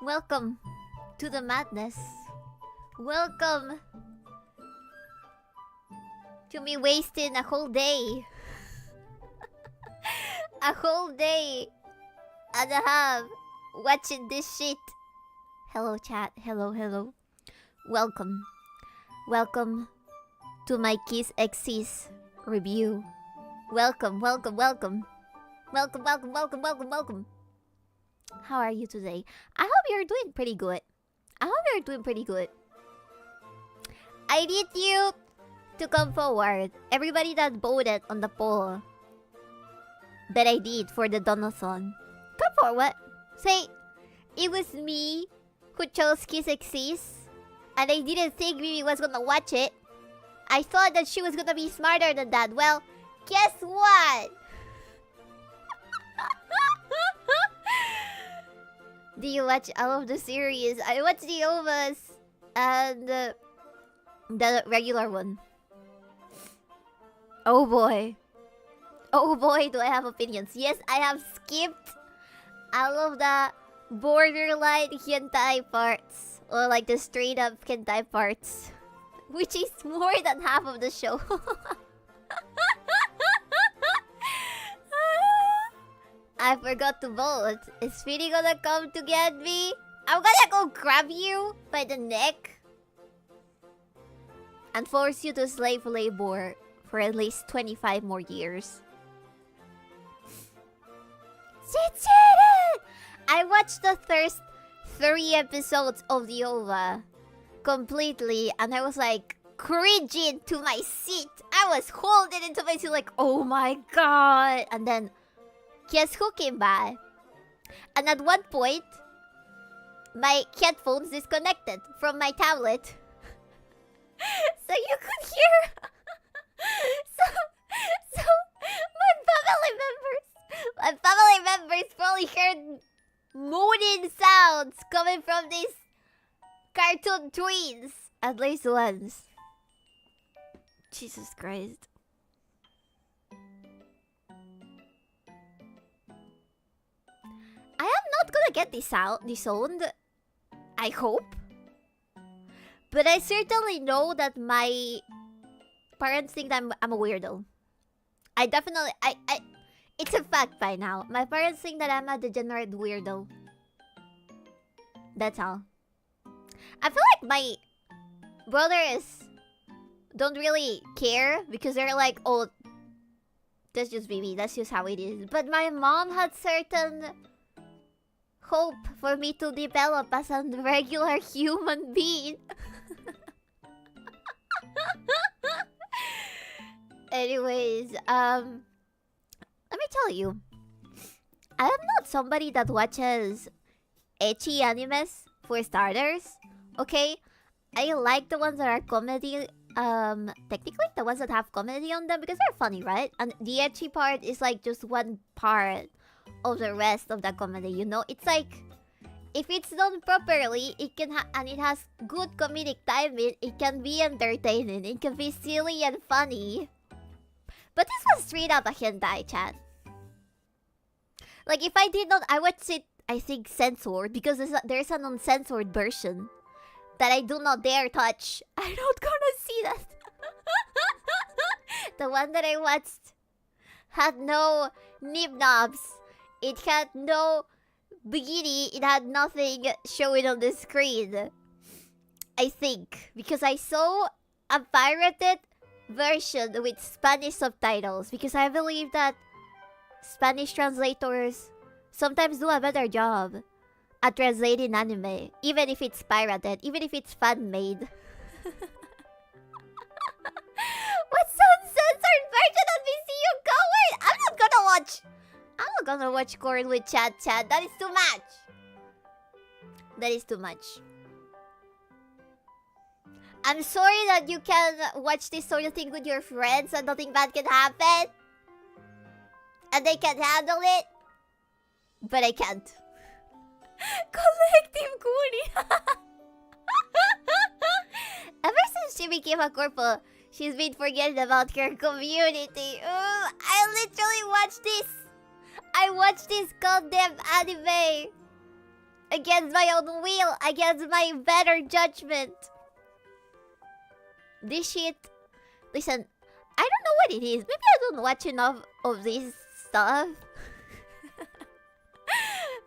Welcome to the madness. Welcome to me wasting a whole day. A whole day and a half watching this shit. Hello chat, hello. Welcome. Welcome to my kissxsis review. Welcome. How are you today? I hope you're doing pretty good. I need you to come forward. Everybody that voted on the poll that I did for the donathon, come forward. Say, it was me who chose kissxsis, and I didn't think Bibi was gonna watch it. I thought that she was gonna be smarter than that. Well, guess what? Do you watch all of the series? I watched the OVAs and the regular one. Oh boy, do I have opinions. Yes, I have skipped all of the borderline hentai parts, or like the straight up hentai parts, which is more than half of the show. I forgot to vote. Is Speedy gonna come to get me? I'm gonna go grab you by the neck and force you to slave labor for at least 25 more years. She cheated! I watched the first 3 episodes of the OVA completely, and I was like cringing to my seat. I was holding into my seat like, oh my god. And then guess who came by? And at one point, my headphones disconnected from my tablet. So you could hear... so my family members probably heard moaning sounds coming from these cartoon tweens. At least once. Jesus Christ. I get disowned. I hope. But I certainly know that my parents think that I'm a weirdo. I definitely... It's a fact by now. My parents think that I'm a degenerate weirdo. That's all. I feel like my brothers don't really care because they're like, oh, that's just Bibi. That's just how it is. But my mom had certain hope for me to develop as a regular human being. Anyways, let me tell you, I am not somebody that watches ecchi animes for starters, okay? I like the ones that are comedy, technically the ones that have comedy on them because they're funny, right? And the ecchi part is like just one part of the rest of the comedy, you know? It's like, if it's done properly, it can and it has good comedic timing, it can be entertaining, it can be silly and funny. But this was straight up a hentai, chat. Like, if I did not, I watched it, I think, censored, because there's an uncensored version that I do not dare touch. I'm not gonna see that. The one that I watched had no nib knobs. It had no bikini. It had nothing showing on the screen. I think. Because I saw a pirated version with Spanish subtitles. Because I believe that Spanish translators sometimes do a better job at translating anime, even if it's pirated, even if it's fan-made. What's uncensored version of VCU? Go away! I'm not gonna watch corn with chat. That is too much. That is too much. I'm sorry that you can watch this sort of thing with your friends and nothing bad can happen. And they can handle it. But I can't. Collective Kuni. Ever since she became a corpo, she's been forgetting about her community. Ooh, I literally watched this. I watched this goddamn anime against my own will, against my better judgment. This shit... Listen, I don't know what it is. Maybe I don't watch enough of this stuff.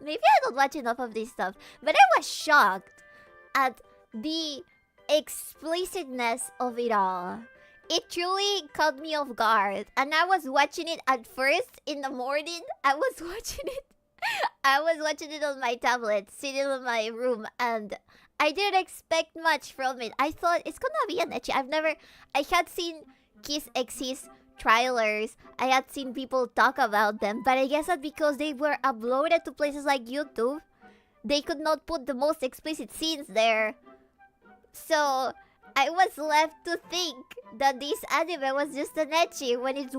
Maybe I don't watch enough of this stuff. But I was shocked at the explicitness of it all. It truly caught me off guard. And I was watching it at first in the morning. I was watching it on my tablet, sitting in my room, and I didn't expect much from it. I thought it's gonna be an ecchi. I had seen kissxsis trailers. I had seen people talk about them, but I guess that because they were uploaded to places like YouTube, they could not put the most explicit scenes there. So I was left to think that this anime was just an ecchi when it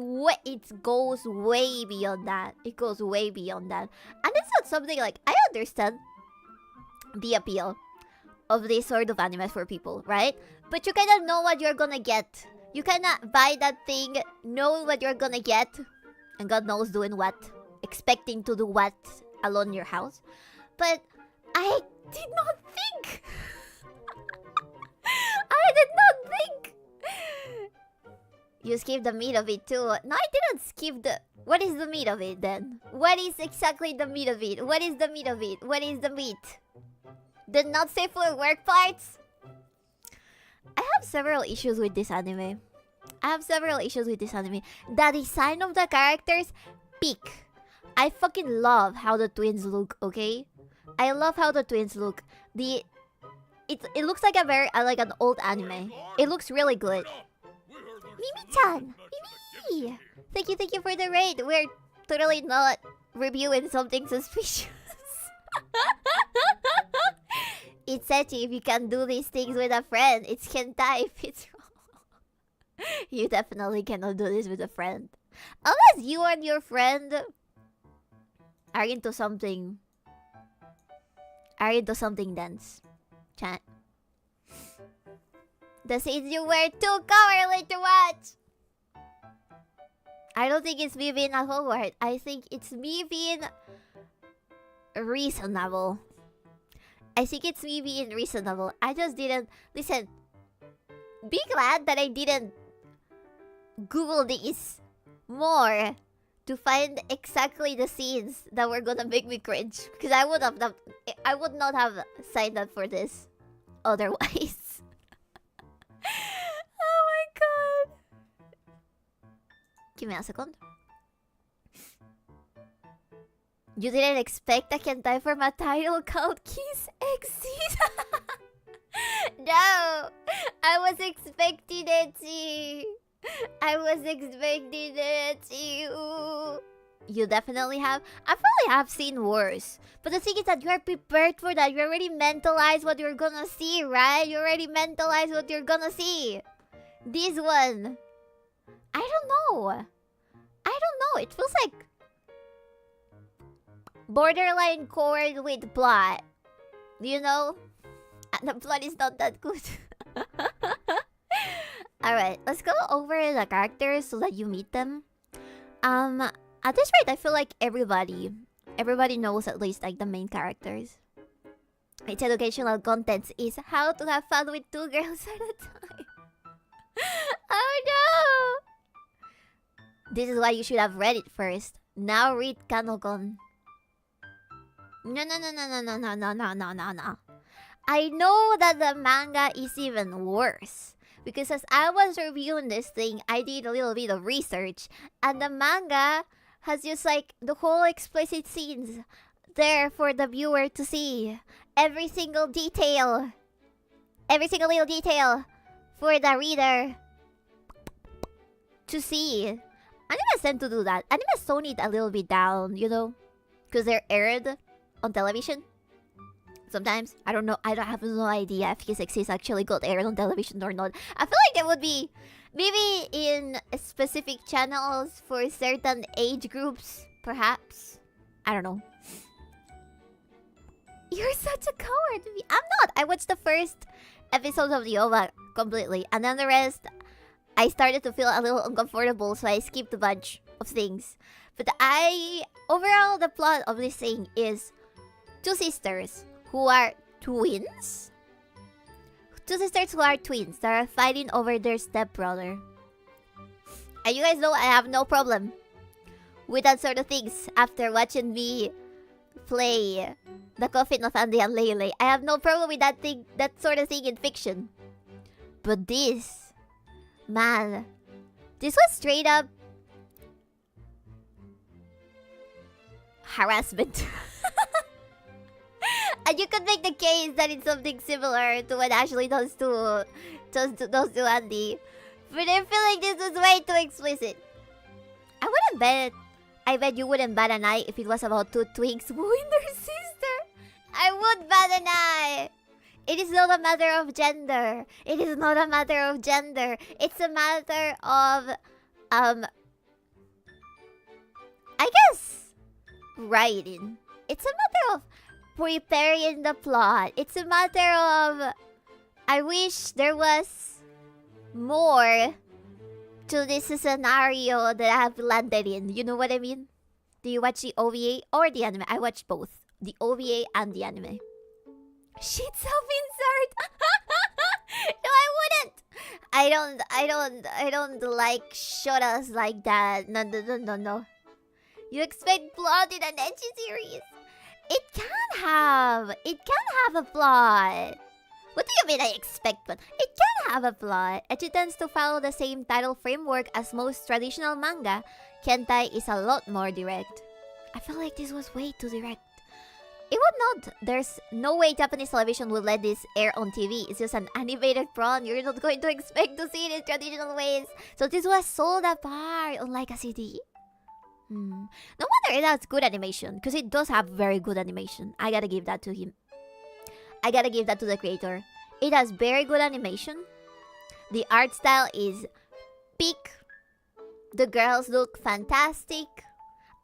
goes way beyond that. It goes way beyond that. And it's not something like... I understand the appeal of this sort of anime for people, right? But you kind of know what you're gonna get. You kind of buy that thing, know what you're gonna get, and God knows doing what, expecting to do what alone in your house. But I did not think. I did not think. You skipped the meat of it too. No, I didn't skip the... What is the meat of it then? What is exactly the meat of it? What is the meat of it? What is the meat? The not safe for work parts? I have several issues with this anime. The design of the characters, peak. I fucking love how the twins look, okay? I love how the twins look. It looks like like an old anime. It looks really good. Mimi-chan! Mimi! Thank you for the raid. We're totally not reviewing something suspicious. It's ecchi if you can do these things with a friend. It's hentai if it's wrong. You definitely cannot do this with a friend. Unless you and your friend are into something dense. Chat. The scenes you were too cowardly to watch. I don't think it's me being a Hogwarts. I think it's me being reasonable. I think it's me being reasonable. I just didn't... Listen, be glad that I didn't Google this more to find exactly the scenes that were gonna make me cringe. Because I would not have signed up for this otherwise. Oh my god. Give me a second. You didn't expect a hentai for my title called kissxsis? No! I was expecting it. I was expecting it. You definitely have. I probably have seen worse. But the thing is that you are prepared for that. You already mentalized what you're gonna see, right? You already mentalized what you're gonna see. This one, I don't know. I don't know. It feels like borderline chord with plot. You know? And the plot is not that good. Alright, let's go over the characters so that you meet them. At this rate, I feel like everybody knows at least like the main characters. Its educational contents is how to have fun with 2 girls at a time. Oh no! This is why you should have read it first. Now read Kanokon. No. I know that the manga is even worse. Because as I was reviewing this thing, I did a little bit of research. And the manga has just like the whole explicit scenes there for the viewer to see. Every single detail. Every single little detail for the reader to see. Animes tend to do that. Animes tone it a little bit down, you know? Because they're aired on television. Sometimes. I don't know. I have no idea if kissxsis actually got aired on television or not. I feel like it would be maybe in specific channels for certain age groups, perhaps. I don't know. You're such a coward. I'm not. I watched the first episode of the OVA completely. And then the rest, I started to feel a little uncomfortable, so I skipped a bunch of things. But overall, the plot of this thing is 2 sisters who are twins? 2 sisters who are twins that are fighting over their stepbrother. And you guys know I have no problem with that sort of things after watching me play The Coffin of Andy and Lele. I have no problem with that sort of thing in fiction. But this, man, this was straight up harassment. And you could make the case that it's something similar to what Ashley does to Andy. But I feel like this was way too explicit. I bet you wouldn't bat an eye if it was about 2 twins wooing their sister. I would bat an eye. It is not a matter of gender. It is not a matter of gender. It's a matter of, I guess, writing. It's a matter of preparing the plot. It's a matter of, I wish there was more to this scenario that I have landed in. You know what I mean? Do you watch the OVA or the anime? I watched both. The OVA and the anime. Shit self-insert! No, I wouldn't! I don't like shotas like that. No. You expect plot in an ecchi series? It can have a plot. What do you mean I expect one? It can have a plot. Ecchi tends to follow the same title framework as most traditional manga. Hentai is a lot more direct. I feel like this was way too direct. It would not. There's no way Japanese television would let this air on TV. It's just an animated prawn. You're not going to expect to see it in traditional ways. So this was sold apart, unlike a CD. No wonder it has good animation, because it does have very good animation. I gotta give that to him. I gotta give that to the creator. It has very good animation. The art style is peak. The girls look fantastic.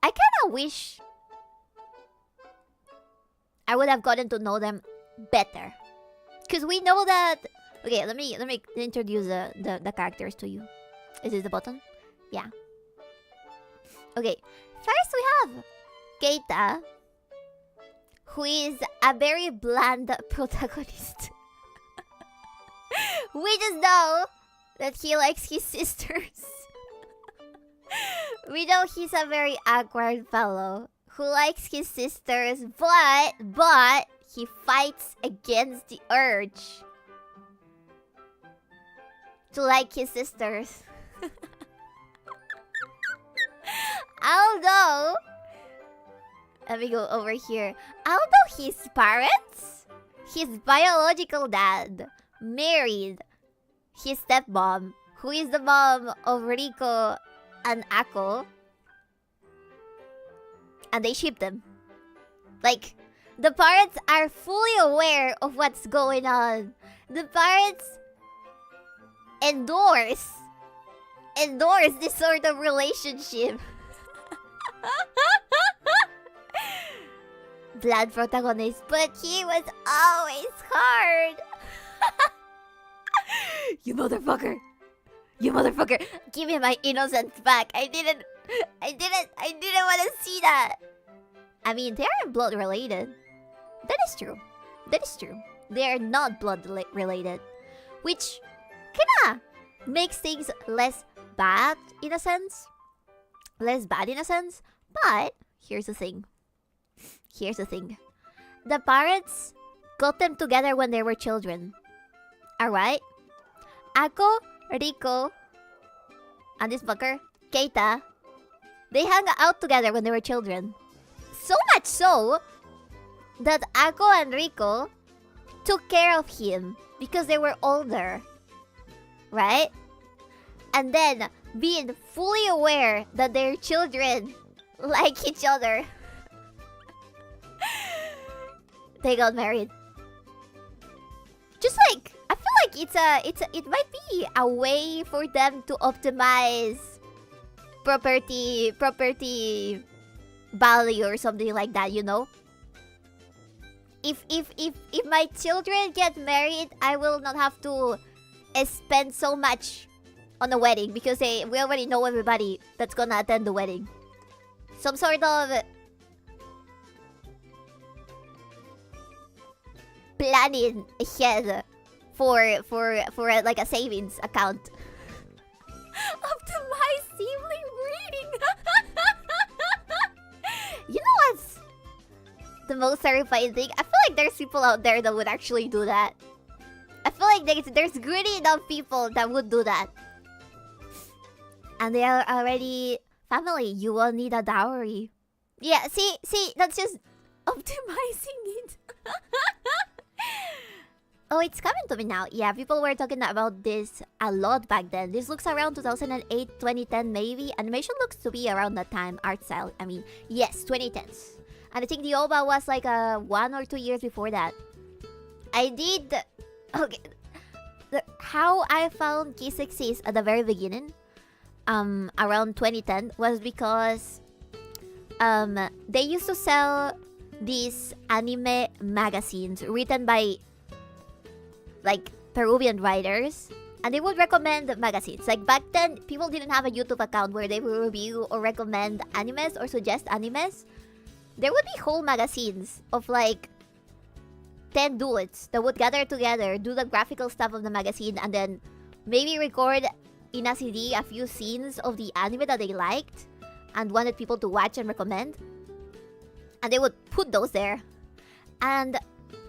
I kinda wish I would have gotten to know them better. Because we know that... Okay, let me introduce the characters to you. Is this the button? Yeah. Okay, first we have Keita. who is a very bland protagonist. We just know that he likes his sisters. We know he's a very awkward fellow who likes his sisters, but he fights against the urge to like his sisters. Although, let me go over here. Although his parents, his biological dad, married his stepmom, who is the mom of Rico and Ako, and they ship them. Like, the parents are fully aware of what's going on. The parents endorse this sort of relationship. Blood protagonist, but he was always hard. You motherfucker! You motherfucker! Give me my innocence back. I didn't want to see that. I mean, they are blood related. That is true. That is true. They are not blood related, which kinda makes things less bad in a sense. Less bad in a sense. But here's the thing. Here's the thing. The parents got them together when they were children. Alright? Ako, Rico, and this fucker, Keita, they hung out together when they were children. So much so that Ako and Rico took care of him because they were older. Right? And then, being fully aware that their children like each other, they got married. Just like, I feel like it might be a way for them to optimize property value or something like that, you know? If my children get married, I will not have to spend so much on the wedding because we already know everybody that's gonna attend the wedding. Some sort of planning ahead for like a savings account. Optimize sibling breeding. You know what's the most terrifying thing? I feel like there's people out there that would actually do that. I feel like there's greedy enough people that would do that. And they are already family. You will need a dowry. Yeah, see, that's just optimizing it. Oh, it's coming to me now. Yeah, people were talking about this a lot back then. This looks around 2008, 2010 maybe. Animation looks to be around that time. Art style, I mean, yes, 2010s. And I think the OVA was like 1 or 2 years before that. I did... Okay. How I found kissxsis at the very beginning, around 2010, was because they used to sell these anime magazines written by like Peruvian writers, and they would recommend magazines. Like back then, people didn't have a YouTube account where they would review or recommend animes or suggest animes. There would be whole magazines of like 10 dudes that would gather together, do the graphical stuff of the magazine, and then maybe record in a CD a few scenes of the anime that they liked and wanted people to watch and recommend. And they would put those there. And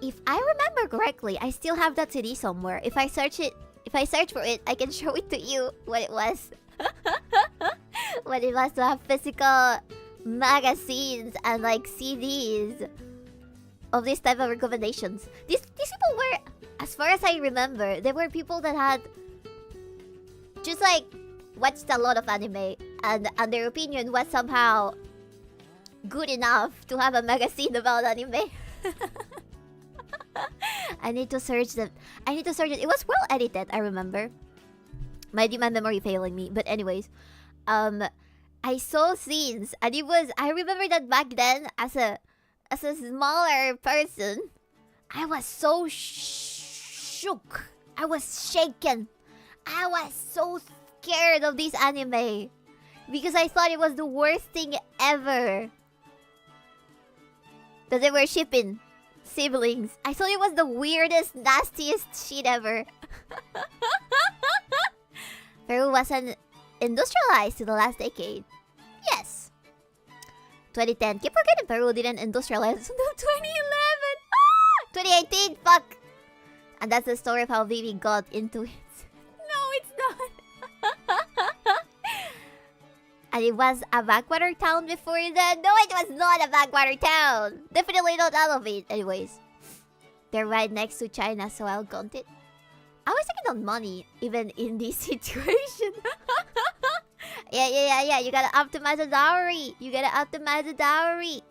if I remember correctly, I still have that CD somewhere. If I search for it, I can show it to you what it was. What it was to have physical magazines and like CDs of this type of recommendations. These people were, as far as I remember, they were people that had just like watched a lot of anime, and their opinion was somehow good enough to have a magazine about anime. I need to search them. I need to search it. It was well edited, I remember. Might be my memory failing me, but anyways, I saw scenes, and it was. I remember that back then, as a smaller person, I was so shook. I was shaken. I was so scared of this anime because I thought it was the worst thing ever. That they were shipping siblings. I thought it was the weirdest, nastiest shit ever. Peru wasn't industrialized in the last decade. Yes. 2010. Keep forgetting Peru didn't industrialize until 2011. 2018. Fuck. And that's the story of how Bibi got into it. No, it's not. And it was a backwater town before that. No, it was not a backwater town. Definitely not all of it. Anyways. They're right next to China, so I'll count it. I was thinking on money, even in this situation. Yeah. You gotta optimize the dowry.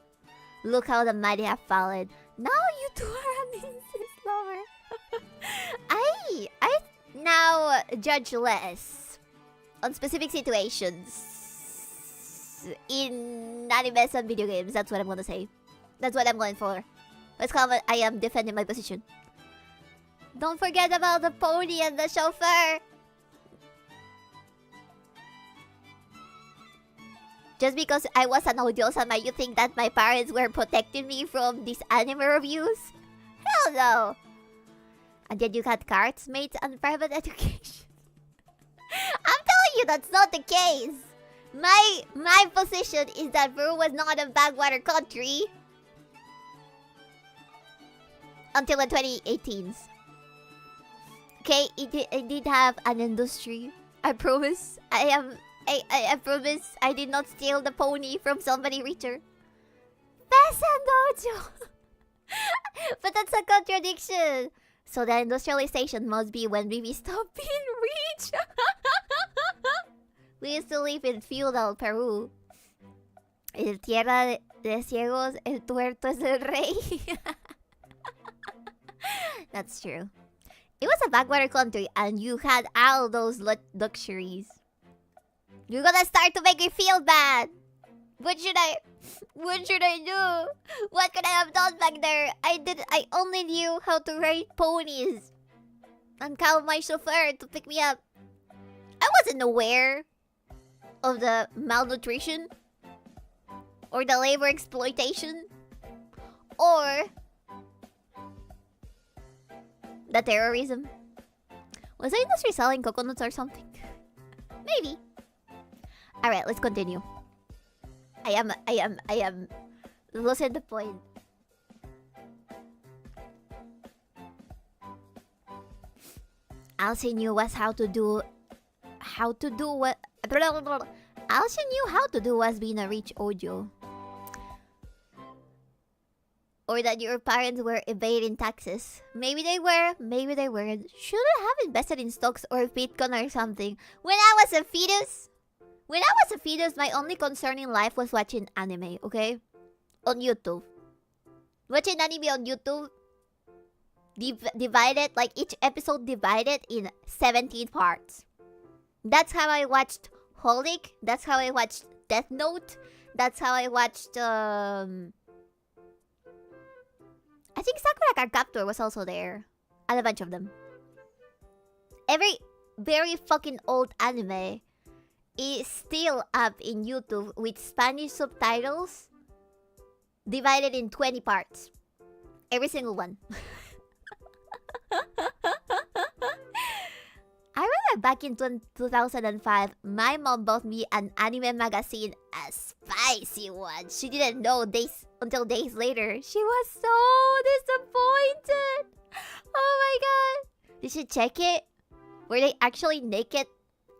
Look how the mighty have fallen. Now you two are an incest lover. I now judge less on specific situations in animes and video games. That's what I'm gonna say. That's what I'm going for. Let's call it I am defending my position. Don't forget about the pony and the chauffeur. Just because I was an audio-sama, you think that my parents were protecting me from these anime reviews? Hell no! And then you had cards, mates, and private education. I'm telling you, that's not the case. My position is that Peru was not a backwater country until the 2018s. Okay, it did have an industry. I promise. I promise I did not steal the pony from somebody richer. Peasant. But that's a contradiction. So the industrialization must be when Bibi stopped being rich. We used to live in feudal Peru. En tierra de ciegos, el tuerto es el rey. That's true. It was a backwater country and you had all those luxuries. You're gonna start to make me feel bad. What should I do? What could I have done back there? I only knew how to ride ponies and call my chauffeur to pick me up. I wasn't aware of the malnutrition or the labor exploitation or the terrorism. Was the industry selling coconuts or something? Maybe. Alright, let's continue. I am losing the point. Alcin knew was how to do what Alcin knew how to do was being a rich Ojo. Or that your parents were evading taxes. Maybe they were, maybe they weren't. Should I have invested in stocks or Bitcoin or something? When I was a fetus, my only concern in life was watching anime, okay? On YouTube. Watching anime on YouTube. Divided, like each episode divided in 17 parts. That's how I watched Holic. That's how I watched Death Note. That's how I watched, I think Sakura Card Captor was also there. And a bunch of them. Every very fucking old anime is still up in YouTube with Spanish subtitles divided in 20 parts. Every single one. I remember back in 2005, my mom bought me an anime magazine, a spicy one. She didn't know until days later. She was so disappointed. Oh my god. Did she check it? Were they actually naked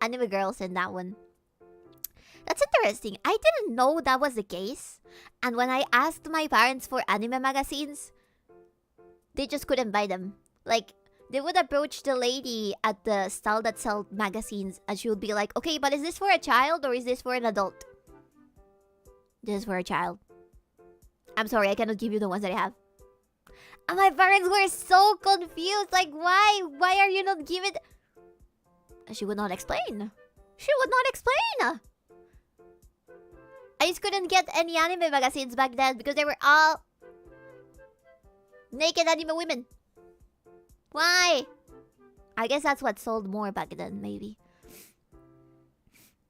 anime girls in that one? That's interesting. I didn't know that was the case. And when I asked my parents for anime magazines, they just couldn't buy them. Like, they would approach the lady at the stall that sells magazines and she would be like, okay, but is this for a child or is this for an adult? This is for a child. I'm sorry, I cannot give you the ones that I have. And my parents were so confused. Like, why? Why are you not giving... She would not explain. She would not explain. I just couldn't get any anime magazines back then because they were all naked anime women. Why? I guess that's what sold more back then, maybe.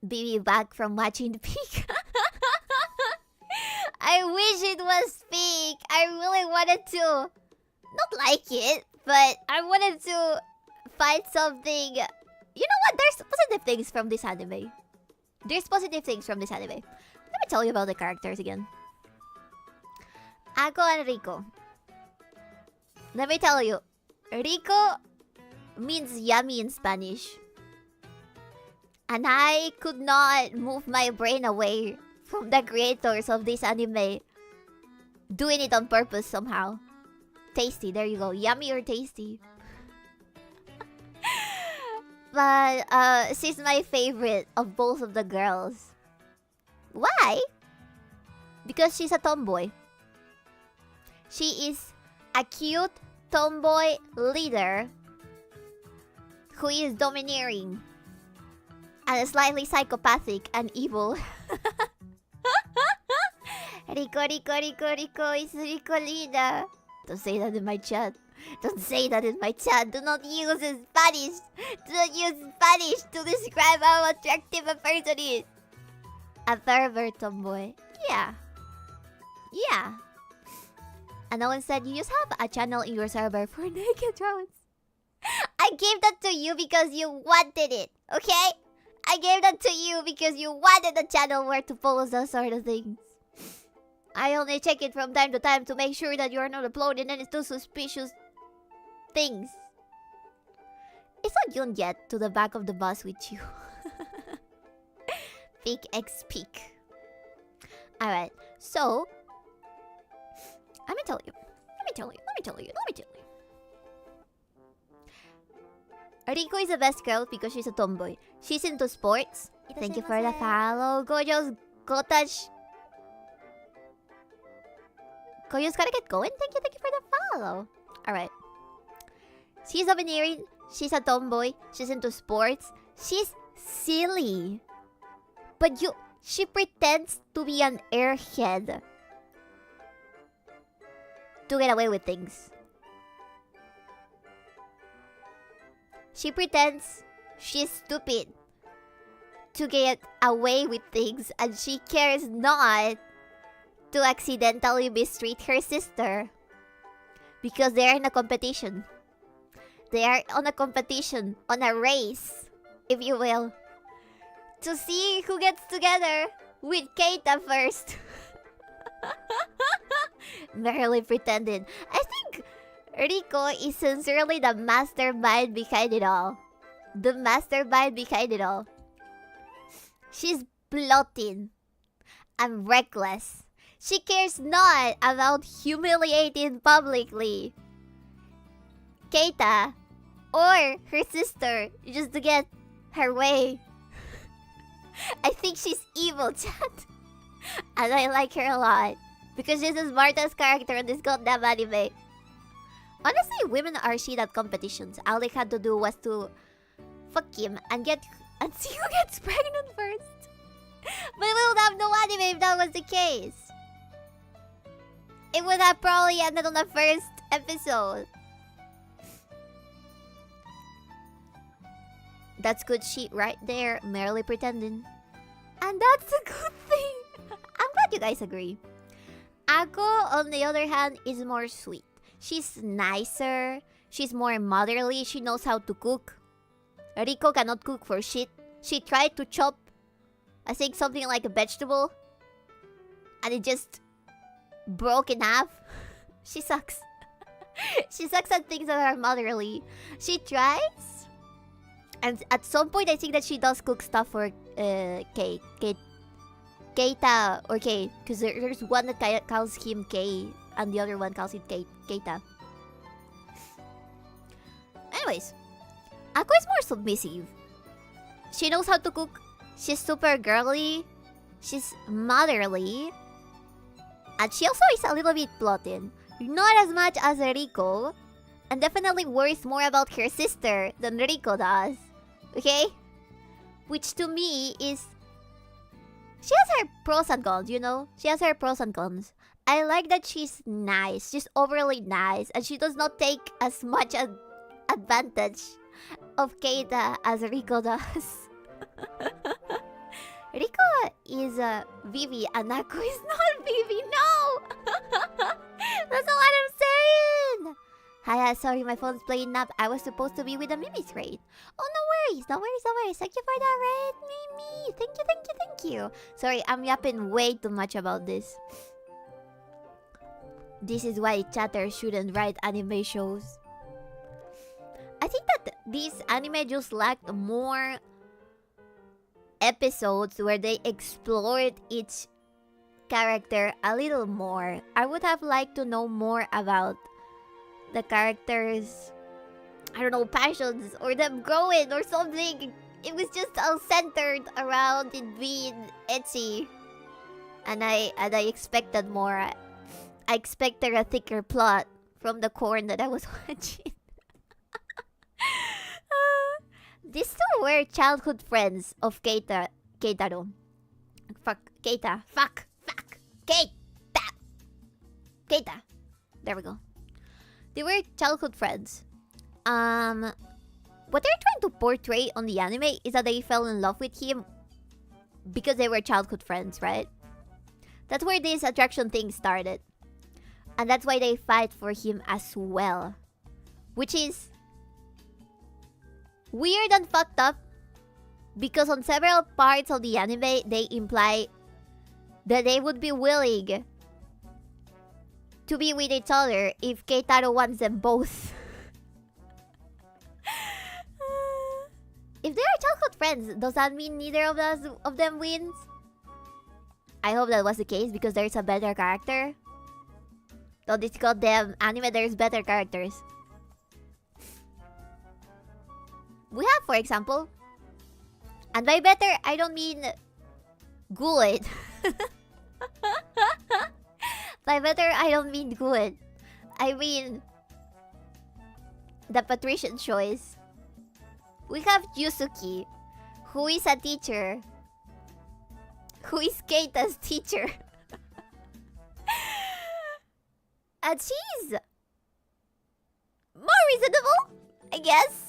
Bibi back from watching the peak. I wish it was peak. I really wanted to not like it, but I wanted to find something. You know what? There's positive things from this anime. Let me tell you about the characters again. Ako and Rico. Let me tell you, Rico means yummy in Spanish. And I could not move my brain away from the creators of this anime doing it on purpose somehow. Tasty, there you go. Yummy or tasty. But she's my favorite of both of the girls. Why? Because she's a tomboy. She is a cute tomboy leader who is domineering and slightly psychopathic and evil. Rico is Ricolina. Don't say that in my chat. Do not use Spanish. Do not use Spanish to describe how attractive a person is. A pervert tomboy. Yeah. And no one said you just have a channel in your server for naked drones. I gave that to you because you wanted it, okay? I gave that to you because you wanted a channel where to post those sort of things. I only check it from time to time to make sure that you are not uploading any too suspicious things. It's not Yun yet to the back of the bus with you. Peak X peak. Alright, so let me tell you. Rico is the best girl because she's a tomboy. She's into sports. Thank you for the follow. Gojo's Gotash. Gojo's gotta get going. Thank you for the follow. Alright. She's domineering. She's a tomboy. She's into sports. She's silly. But she pretends to be an airhead to get away with things. She pretends she's stupid to get away with things, and she cares not to accidentally mistreat her sister because they are in a competition. They are on a competition, on a race, if you will, to see who gets together with Keita first. Merely pretended. I think Rico is sincerely the mastermind behind it all. She's plotting and reckless. She cares not about humiliating publicly Keita or her sister just to get her way. I think she's evil, chat. And I like her a lot because she's the smartest character in this goddamn anime. Honestly, women are shit at competitions. All they had to do was to fuck him and see who gets pregnant first. But we would have no anime if that was the case. It would have probably ended on the first episode. That's good shit right there, merely pretending. And that's a good thing. I'm glad you guys agree. Ako, on the other hand, is more sweet. She's nicer. She's more motherly. She knows how to cook. Rico cannot cook for shit. She tried to chop, I think, something like a vegetable, and it just broke in half. She sucks. She sucks at things that are motherly. She tries, and at some point I think that she does cook stuff for Keita or Kei, because there's one that calls him Kei and the other one calls it Keita. Anyways, Ako is more submissive. She knows how to cook. She's super girly. She's motherly. And she also is a little bit plotting. Not as much as Rico. And definitely worries more about her sister than Rico does. Okay? Which to me is... She has her pros and cons, you know? She has her pros and cons. I like that she's nice. She's overly nice. And she does not take as much advantage of Keita as Rico does. Rico is Bibi and Ako is not Bibi. No! That's all I'm saying. Hi, sorry, my phone's playing up. I was supposed to be with the Mimi trade. Oh, no worries, no worries, no worries. Thank you for that raid, Mimi. Thank you, thank you, thank you. Sorry, I'm yapping way too much about this. This is why chatters shouldn't write anime shows. I think that this anime just lacked more episodes where they explored each character a little more. I would have liked to know more about the characters', I don't know, passions or them growing or something. It was just all centered around it being ecchi, and I expected more. I expected a thicker plot from the corn that I was watching. These two were childhood friends of Keitaro. Keita. Keita. There we go. They were childhood friends. What they're trying to portray on the anime is that they fell in love with him because they were childhood friends, right? That's where this attraction thing started. And that's why they fight for him as well. Which is weird and fucked up, because on several parts of the anime, they imply that they would be willing to be with each other if Keitaro wants them both. If they are childhood friends, does that mean neither of them wins? I hope that was the case, because there's a better character. On this goddamn anime, there's better characters. We have, for example, and by better, I don't mean good. By better, I don't mean good. I mean the patrician choice. We have Yusuki, who is a teacher, who is Keita's teacher. And she's more reasonable, I guess.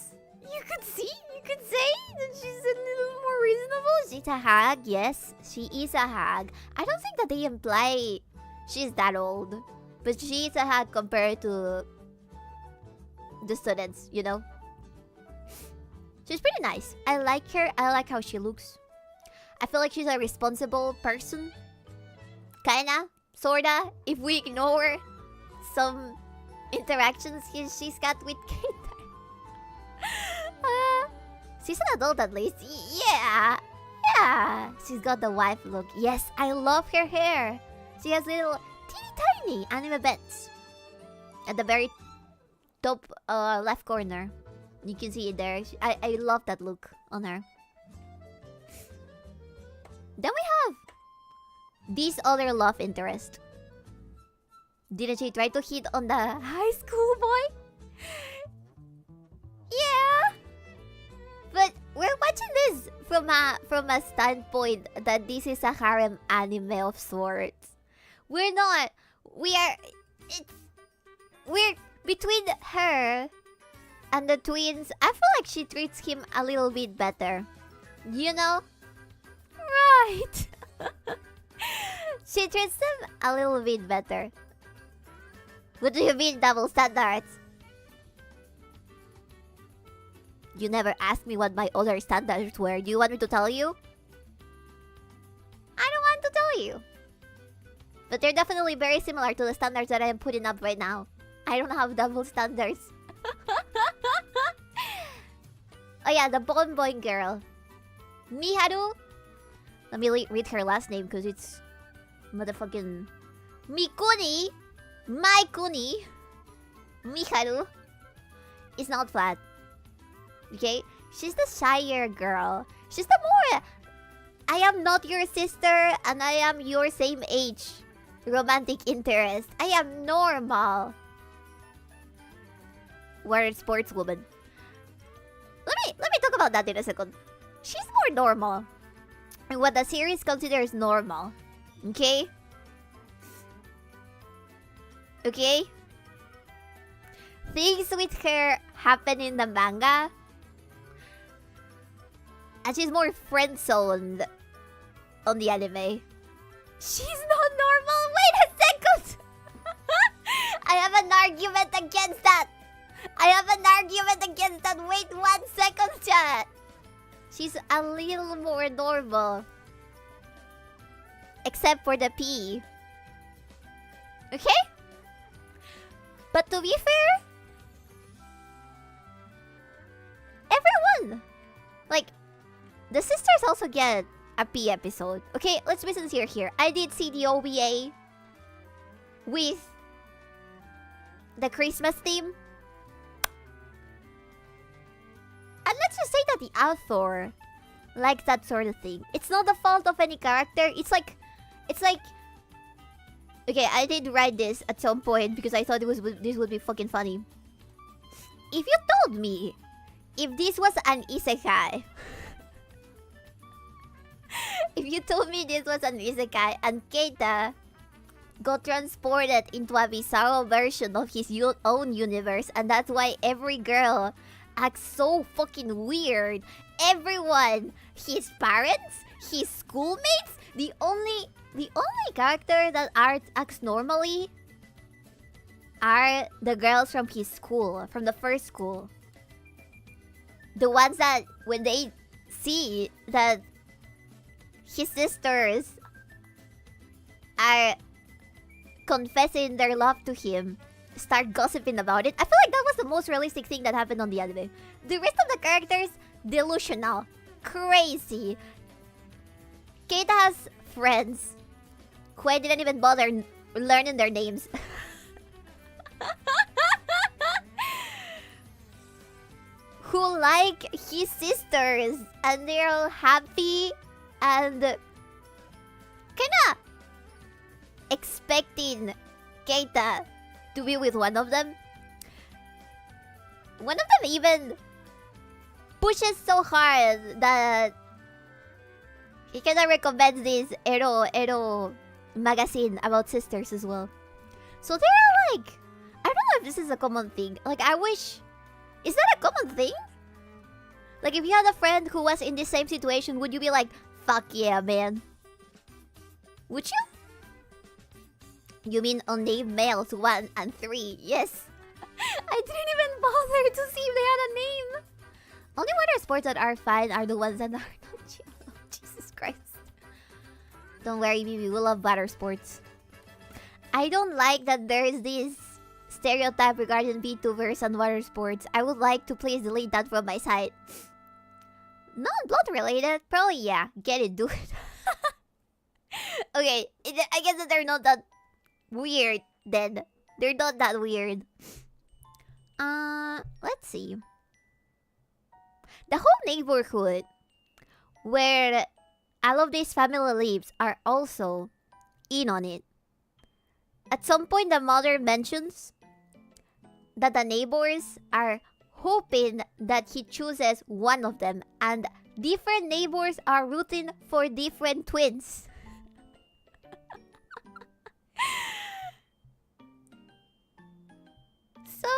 You could say that she's a little more reasonable. She's a hag, yes, she is a hag. I don't think that they imply she's that old, but she is a hag compared to the students, you know? She's pretty nice. I like her. I like how she looks. I feel like she's a responsible person. Kinda, sorta, if we ignore some interactions she's got with Keita. She's an adult at least. Yeah. She's got the wife look. Yes, I love her hair. She has little teeny tiny anime bits at the very top left corner. You can see it there. I love that look on her. Then we have this other love interest. Didn't she try to hit on the high school boy? Yeah. But we're watching this from a standpoint that this is a harem anime of sorts. We're not. We're between her and the twins. I feel like she treats him a little bit better. You know? Right. She treats them a little bit better. What do you mean double standards? You never asked me what my other standards were. Do you want me to tell you? I don't want to tell you. But they're definitely very similar to the standards that I am putting up right now. I don't have double standards. Oh yeah, the bonbon girl. Miharu. Let me read her last name because it's motherfucking Mikuni. Maikuni. Miharu is not flat. Okay? She's the shyer girl. She's the more I am not your sister and I am your same age romantic interest. I am normal. We're sportswoman. Let me talk about that in a second. She's more normal. And what the series considers normal. Okay? Okay? Things with her happen in the manga. And she's more friend-zoned on the anime. She's not normal. Wait a second. I have an argument against that. I have an argument against that. Wait 1 second, chat. She's a little more normal. Except for the P. Okay? But to be fair, everyone, like, the sisters also get a P episode. Okay, let's be sincere here. I did see the OVA with the Christmas theme. And let's just say that the author likes that sort of thing. It's not the fault of any character. It's like, okay, I did write this at some point because I thought this would be fucking funny. If you told me if this was an isekai, if you told me this was an isekai and Keita got transported into a bizarre version of his own universe, and that's why every girl acts so fucking weird. Everyone, his parents, his schoolmates, the only character that acts normally are the girls from his school, from the first school. The ones that when they see that his sisters are confessing their love to him, start gossiping about it. I feel like that was the most realistic thing that happened on the anime. The rest of the characters, delusional, crazy. Keita has friends who I didn't even bother learning their names. Who like his sisters, and they're all happy and kinda expecting Keita to be with one of them. One of them even pushes so hard that he kinda recommends this ero magazine about sisters as well. So they're like, I don't know if this is a common thing. Like, I wish, is that a common thing? Like, if you had a friend who was in this same situation, would you be like, fuck yeah, man? Would you? You mean unnamed males 1 and 3? Yes. I didn't even bother to see if they had a name. Only water sports that are fine are the ones that are not chill. Oh, Jesus Christ. Don't worry, Bibi. We love water sports. I don't like that there is this stereotype regarding VTubers and water sports. I would like to please delete that from my site. Non-blood related? Probably, yeah. Get it, dude. Okay, I guess that they're not that weird then. They're not that weird. Let's see. The whole neighborhood where all of these family lives are also in on it. At some point, the mother mentions that the neighbors are hoping that he chooses one of them, and different neighbors are rooting for different twins. So,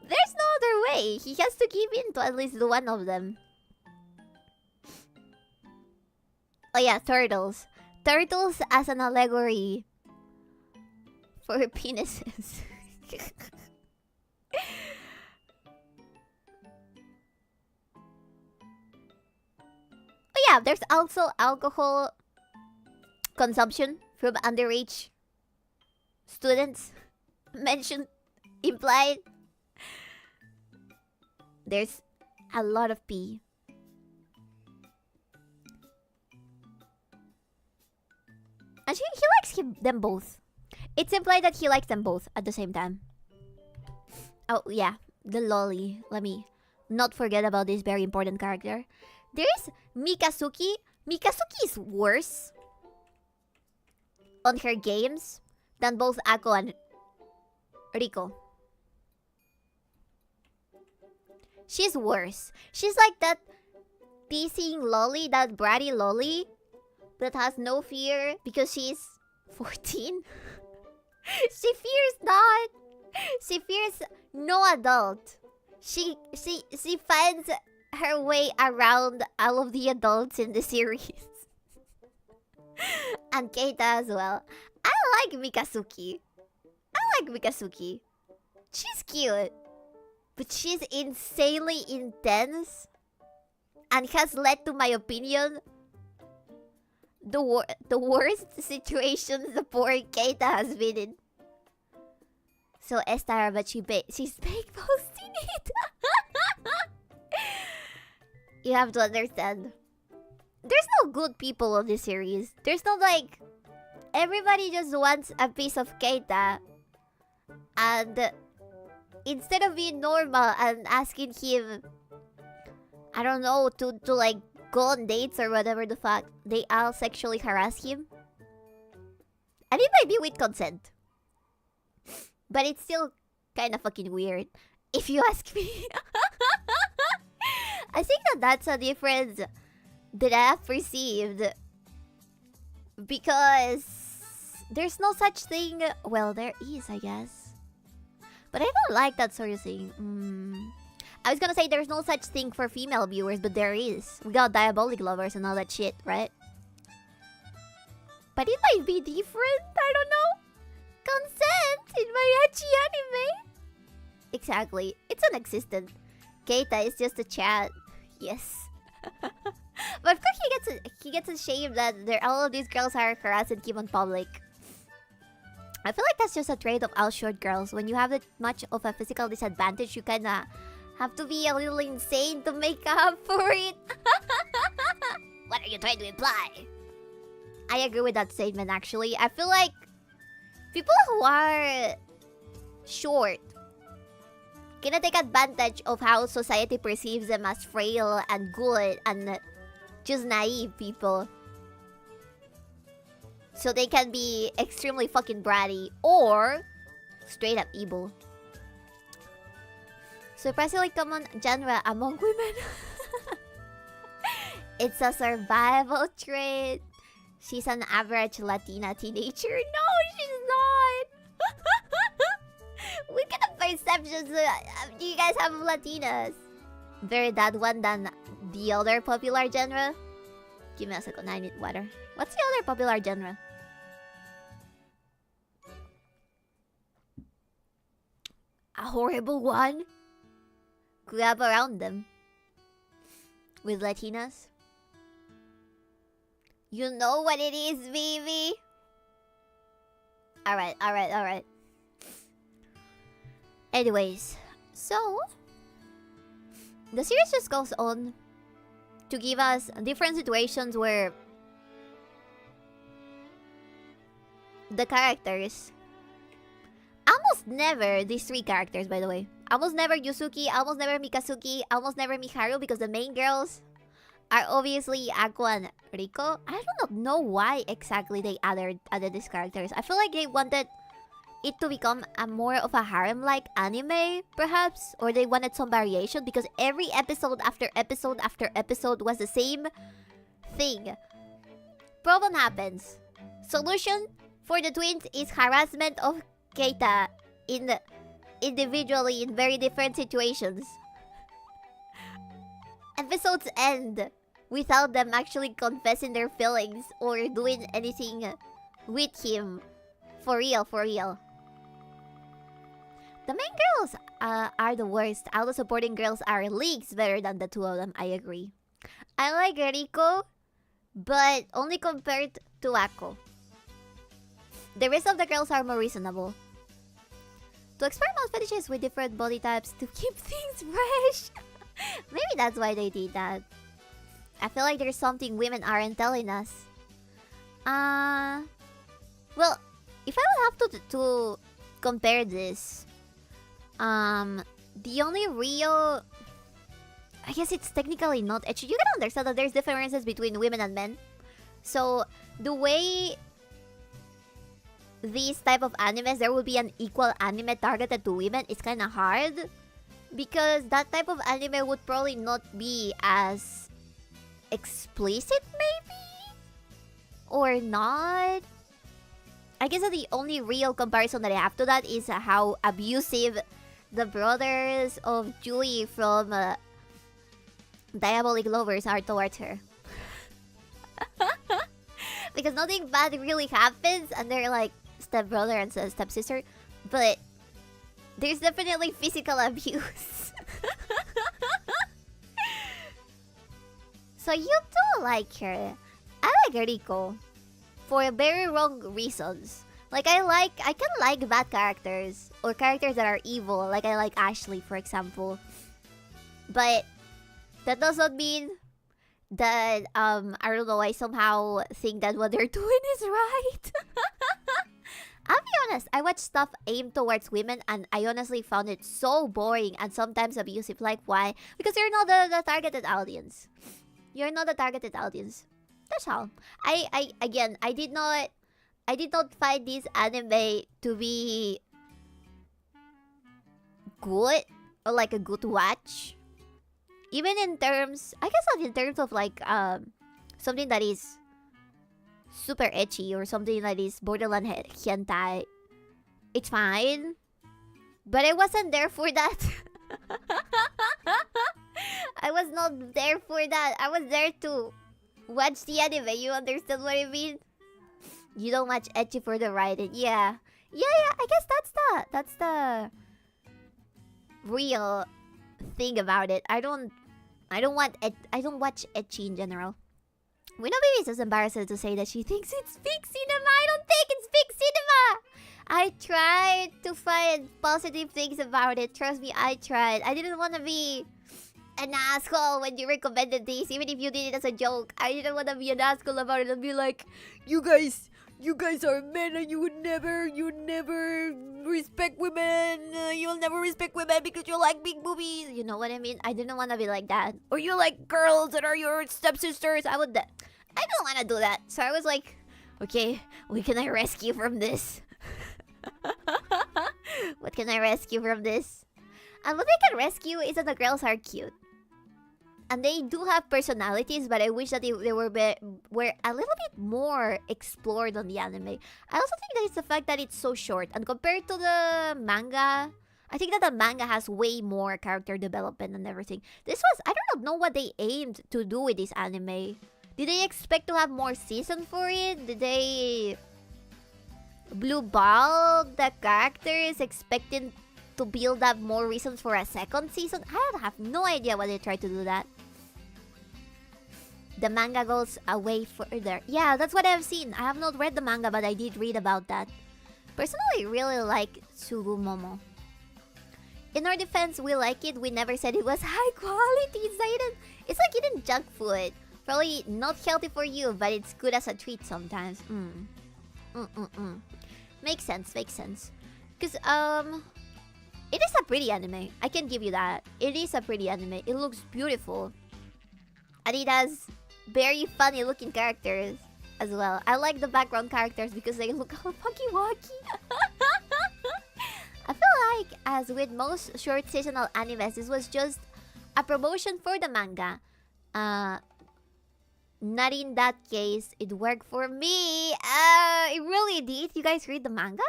there's no other way. He has to give in to at least one of them. Oh yeah, turtles. Turtles as an allegory for penises. Oh yeah, there's also alcohol consumption from underage students. Mentioned, implied. There's a lot of pee. And he likes them both. It's implied that he likes them both at the same time. Oh, yeah. The lolly. Let me not forget about this very important character. There's Mikazuki. Mikazuki is worse on her games than both Ako and Riko. She's worse. She's like that teasing lolly, that bratty lolly that has no fear because she's 14. She fears not. She fears no adult. She finds her way around all of the adults in the series. And Keita as well. I like Mikasuki. She's cute. But she's insanely intense. And has led to my opinion the worst situations the poor Keita has been in. So Esther, but she's fake posting it. You have to understand. There's no good people on this series. There's no like... Everybody just wants a piece of Keita. And instead of being normal and asking him... I don't know, to like go on dates or whatever the fuck, they all sexually harass him. And it might be with consent. But it's still kind of fucking weird, if you ask me. I think that's a difference that I have perceived. Because there's no such thing... Well, there is, I guess. But I don't like that sort of thing. I was gonna say there's no such thing for female viewers, but there is. We got diabolic lovers and all that shit, right? But it might be different, I don't know. Consent in my ecchi anime? Exactly. It's non-existent. Keita is just a chat. Yes. But of course he gets ashamed that all of these girls are harassing him in public. I feel like that's just a trait of all short girls. When you have that much of a physical disadvantage, you kinda have to be a little insane to make up for it. What are you trying to imply? I agree with that statement, actually. I feel like people who are short can take advantage of how society perceives them as frail and good and just naive people. So they can be extremely fucking bratty or straight up evil. Surprisingly common genre among women. It's a survival trait. She's an average Latina teenager. No, she's not. What kind of perceptions do you guys have of Latinas? Very that one than the other popular genre? Give me a second, I need water. What's the other popular genre? A horrible one? Grab around them. With Latinas? You know what it is, Bibi? Alright. Anyways, so the series just goes on to give us different situations where the characters, almost never these three characters, by the way, almost never Yusuke, almost never Mikasuki, almost never Miharu, because the main girls are obviously Ako and Riko. I do not know why exactly they added these characters. I feel like they wanted it to become a more of a harem-like anime, perhaps? Or they wanted some variation, because every episode after episode after episode was the same thing. Problem happens. Solution for the twins is harassment of Keita individually in very different situations. Episodes end without them actually confessing their feelings or doing anything with him. For real. The main girls are the worst. All the supporting girls are leagues better than the two of them, I agree. I like Riko, but only compared to Ako. The rest of the girls are more reasonable. To experiment fetishes with different body types to keep things fresh. Maybe that's why they did that. I feel like there's something women aren't telling us. Well, if I would have to compare this, the only real... I guess it's technically not ecchi. You can understand that there's differences between women and men. So, the way these type of animes, there will be an equal anime targeted to women, it's kind of hard. Because that type of anime would probably not be as explicit, maybe? Or not? I guess that the only real comparison that I have to that is how abusive the brothers of Julie from Diabolic Lovers are towards her. Because nothing bad really happens, and they're like stepbrother and stepsister, but there's definitely physical abuse. So you do like her. I like Riko for very wrong reasons. Like I can like bad characters or characters that are evil. Like I like Ashley, for example. But that doesn't mean that I don't know, I somehow think that what they're doing is right. I'll be honest, I watch stuff aimed towards women and I honestly found it so boring and sometimes abusive. Like why? Because you're not the targeted audience. You're not the targeted audience. That's all. I did not find this anime to be good or like a good watch. Even in terms, I guess not in terms of like something that is super ecchi or something that is borderline hentai. It's fine. But I wasn't there for that. I was not there for that. I was there to watch the anime. You understand what I mean? You don't watch ecchi for the writing. Yeah. I guess that's the real thing about it. I don't watch ecchi in general. We know Bibi is just embarrassed to say that she thinks it's big cinema. I don't think it's big cinema. I tried to find positive things about it. Trust me, I tried. I didn't want to be an asshole when you recommended this, even if you did it as a joke. I didn't want to be an asshole about it and be like, you guys are men and you would never respect women. You'll never respect women because you like big boobies. You know what I mean? I didn't want to be like that. Or you like girls that are your stepsisters. I don't want to do that. So I was like, okay, what can I rescue from this? What can I rescue from this? And what I can rescue is that the girls are cute. And they do have personalities, but I wish that they were a little bit more explored on the anime. I also think that it's the fact that it's so short. And compared to the manga, I think that the manga has way more character development and everything. I don't know what they aimed to do with this anime. Did they expect to have more seasons for it? Did they blue ball the characters expecting to build up more reasons for a second season? I have no idea why they tried to do that. The manga goes away further. Yeah, that's what I've seen. I have not read the manga, but I did read about that. Personally, I really like Tsugumomo. In our defense, we like it. We never said it was high quality. It's like eating junk food. Probably not healthy for you, but it's good as a treat sometimes. Makes sense. Because, it is a pretty anime. I can give you that. It is a pretty anime. It looks beautiful. And it has very funny looking characters as well. I like the background characters because they look all fucky-wacky. I feel like, as with most short seasonal animes, this was just a promotion for the manga. Not in that case. It worked for me. It really did. You guys read the manga?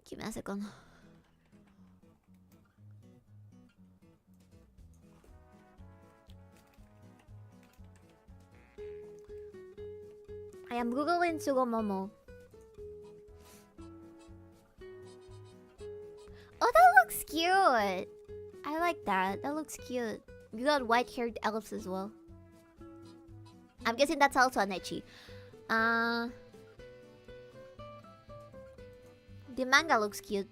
Give me a second. I am googling Tsugumomo. Oh, that looks cute. I like that. That looks cute. You got white-haired elves as well. I'm guessing that's also an ecchi. The manga looks cute.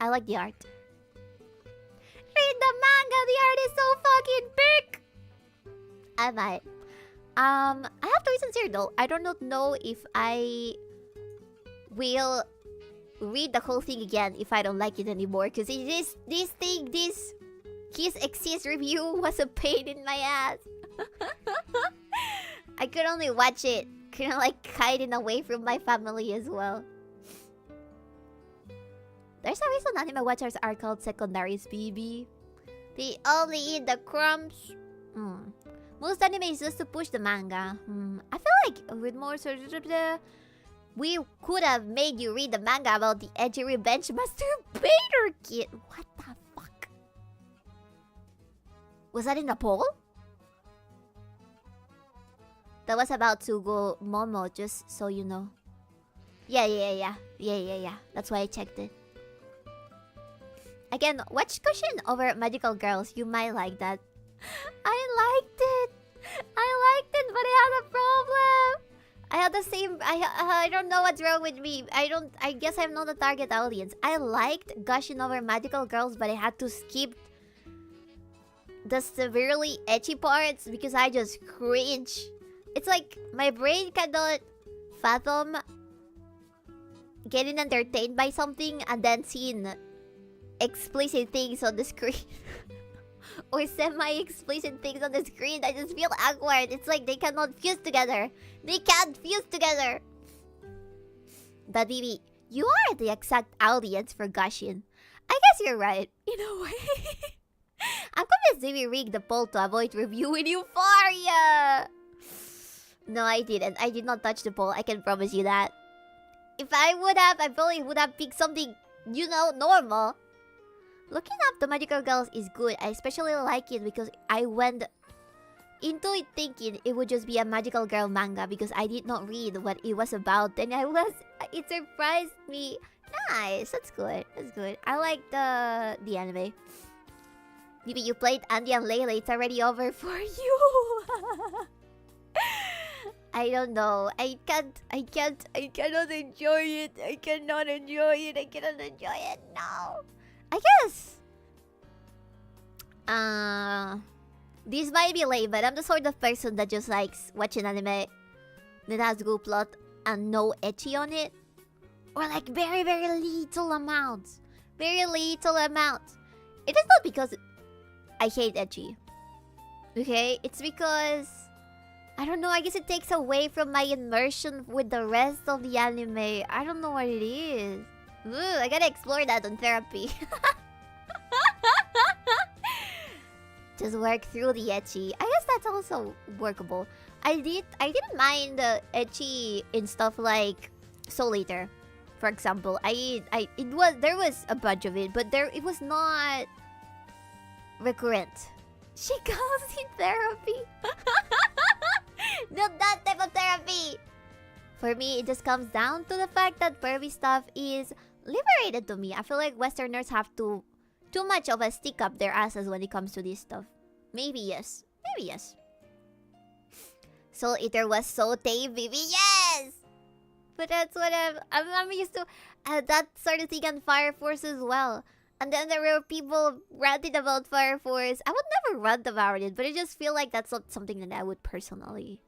I like the art. Read the manga! The art is so fucking big! I might. I have to be sincere though. I do not know if I will read the whole thing again if I don't like it anymore. Because this kissxsis review was a pain in my ass. I could only watch it kind of like hiding away from my family as well. There's a reason anime watchers are called secondaries, Bibi. They only eat the crumbs. Most anime is just to push the manga. I feel like with more we could have made you read the manga about the edgy revenge masturbator kid. What the fuck? Was that in a poll? That was about to go Momo, just so you know. Yeah. That's why I checked it. Again, watch Cushion over Magical Girls. You might like that. I liked it. But I had a problem. I had the same. I don't know what's wrong with me. I guess I'm not the target audience. I liked Gushing over Magical Girls, but I had to skip the severely ecchi parts because I just cringe. It's like my brain cannot fathom getting entertained by something and then seeing explicit things on the screen. Or semi-explicit things on the screen. I just feel awkward. It's like they cannot fuse together. They can't fuse together. But Bibi, you are the exact audience for Gushing. I guess you're right. In a way. I'm convinced Bibi rigged the poll to avoid reviewing Euphoria. No, I didn't. I did not touch the poll. I can promise you that. If I would have, I probably would have picked something, you know, normal. Looking up the Magical Girls is good. I especially like it because I went into it thinking it would just be a Magical Girl manga because I did not read what it was about. And it surprised me. Nice. That's good. That's good. I like the anime. Maybe you played Andy and Layla. It's already over for you. I don't know. I cannot enjoy it. I cannot enjoy it. No. I guess. This might be lame, but I'm the sort of person that just likes watching anime that has good plot and no ecchi on it. Or like very, very little amounts. Very little amounts. It is not because I hate ecchi. Okay? It's because I don't know, I guess it takes away from my immersion with the rest of the anime. I don't know what it is. Ooh, I gotta explore that on therapy. Just work through the ecchi. I guess that's also workable. I didn't mind the ecchi in stuff like Soul Eater, for example. There was a bunch of it, but it was not recurrent. She calls it therapy. Not that type of therapy. For me, it just comes down to the fact that pervy stuff is liberated to me. I feel like Westerners have too much of a stick up their asses when it comes to this stuff. Maybe yes. Maybe yes. Soul Eater was so tame, Bibi. Yes! But that's what I'm used to. That sort of thing on Fire Force as well. And then there were people ranting about Fire Force. I would never rant about it, but I just feel like that's not something that I would personally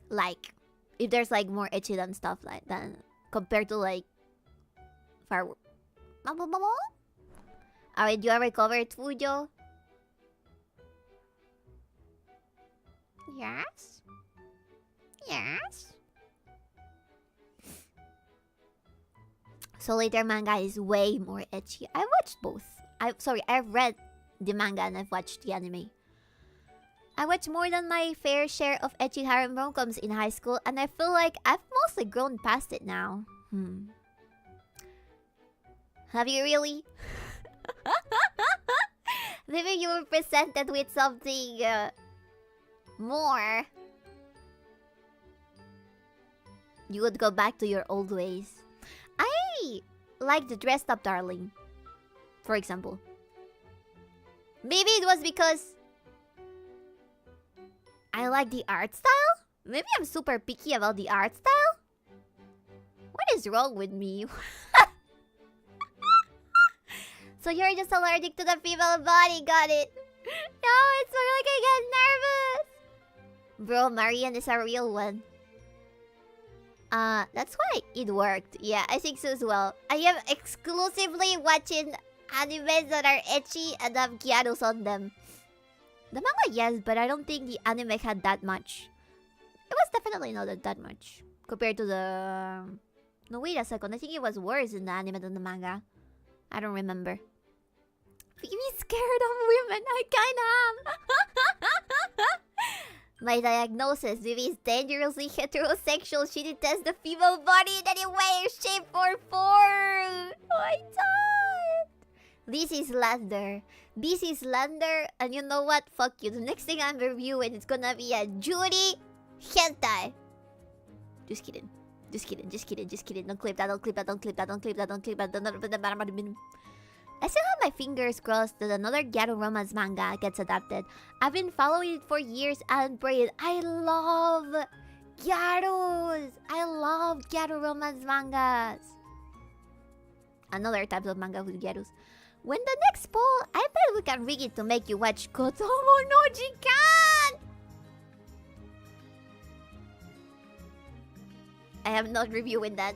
like. If there's like more ecchi than stuff like that compared to like Fire. Alright, you are recovered, Fujo? Yes? Yes? Soul Eater manga is way more ecchi. I watched both. I've read the manga and I've watched the anime. I watched more than my fair share of ecchi harem rom-coms in high school, and I feel like I've mostly grown past it now. Have you really? Maybe you were presented with something more. You would go back to your old ways. I like the Dressed Up Darling, for example. Maybe it was because I like the art style? Maybe I'm super picky about the art style? What is wrong with me? So you're just allergic to the female body, got it? No, it's more like I get nervous. Bro, Marian is a real one. That's why it worked. Yeah, I think so as well. I am exclusively watching animes that are ecchi and have gyarus on them. The manga, yes, but I don't think the anime had that much. It was definitely not that much compared to the... No, wait a second. I think it was worse in the anime than the manga. I don't remember. Bibi's scared of women. I kinda am. My diagnosis, Bibi is dangerously heterosexual. She detests the female body in any way, shape, or form. Oh my god. This is slander. And you know what? Fuck you. The next thing I'm reviewing is gonna be a Judy Hentai. Just kidding. Just kidding. Just kidding. Just kidding. Don't clip that. Don't clip that. Don't clip that. Don't clip that. Don't clip that. I still have my fingers crossed that another Gyaru romance manga gets adapted. I've been following it for years and prayed. I love Gyarus. I love Gyaru romance mangas. Another type of manga with Gyarus. When the next fall, I bet we can rig it to make you watch Kotomo no Jikan. I am not reviewing that.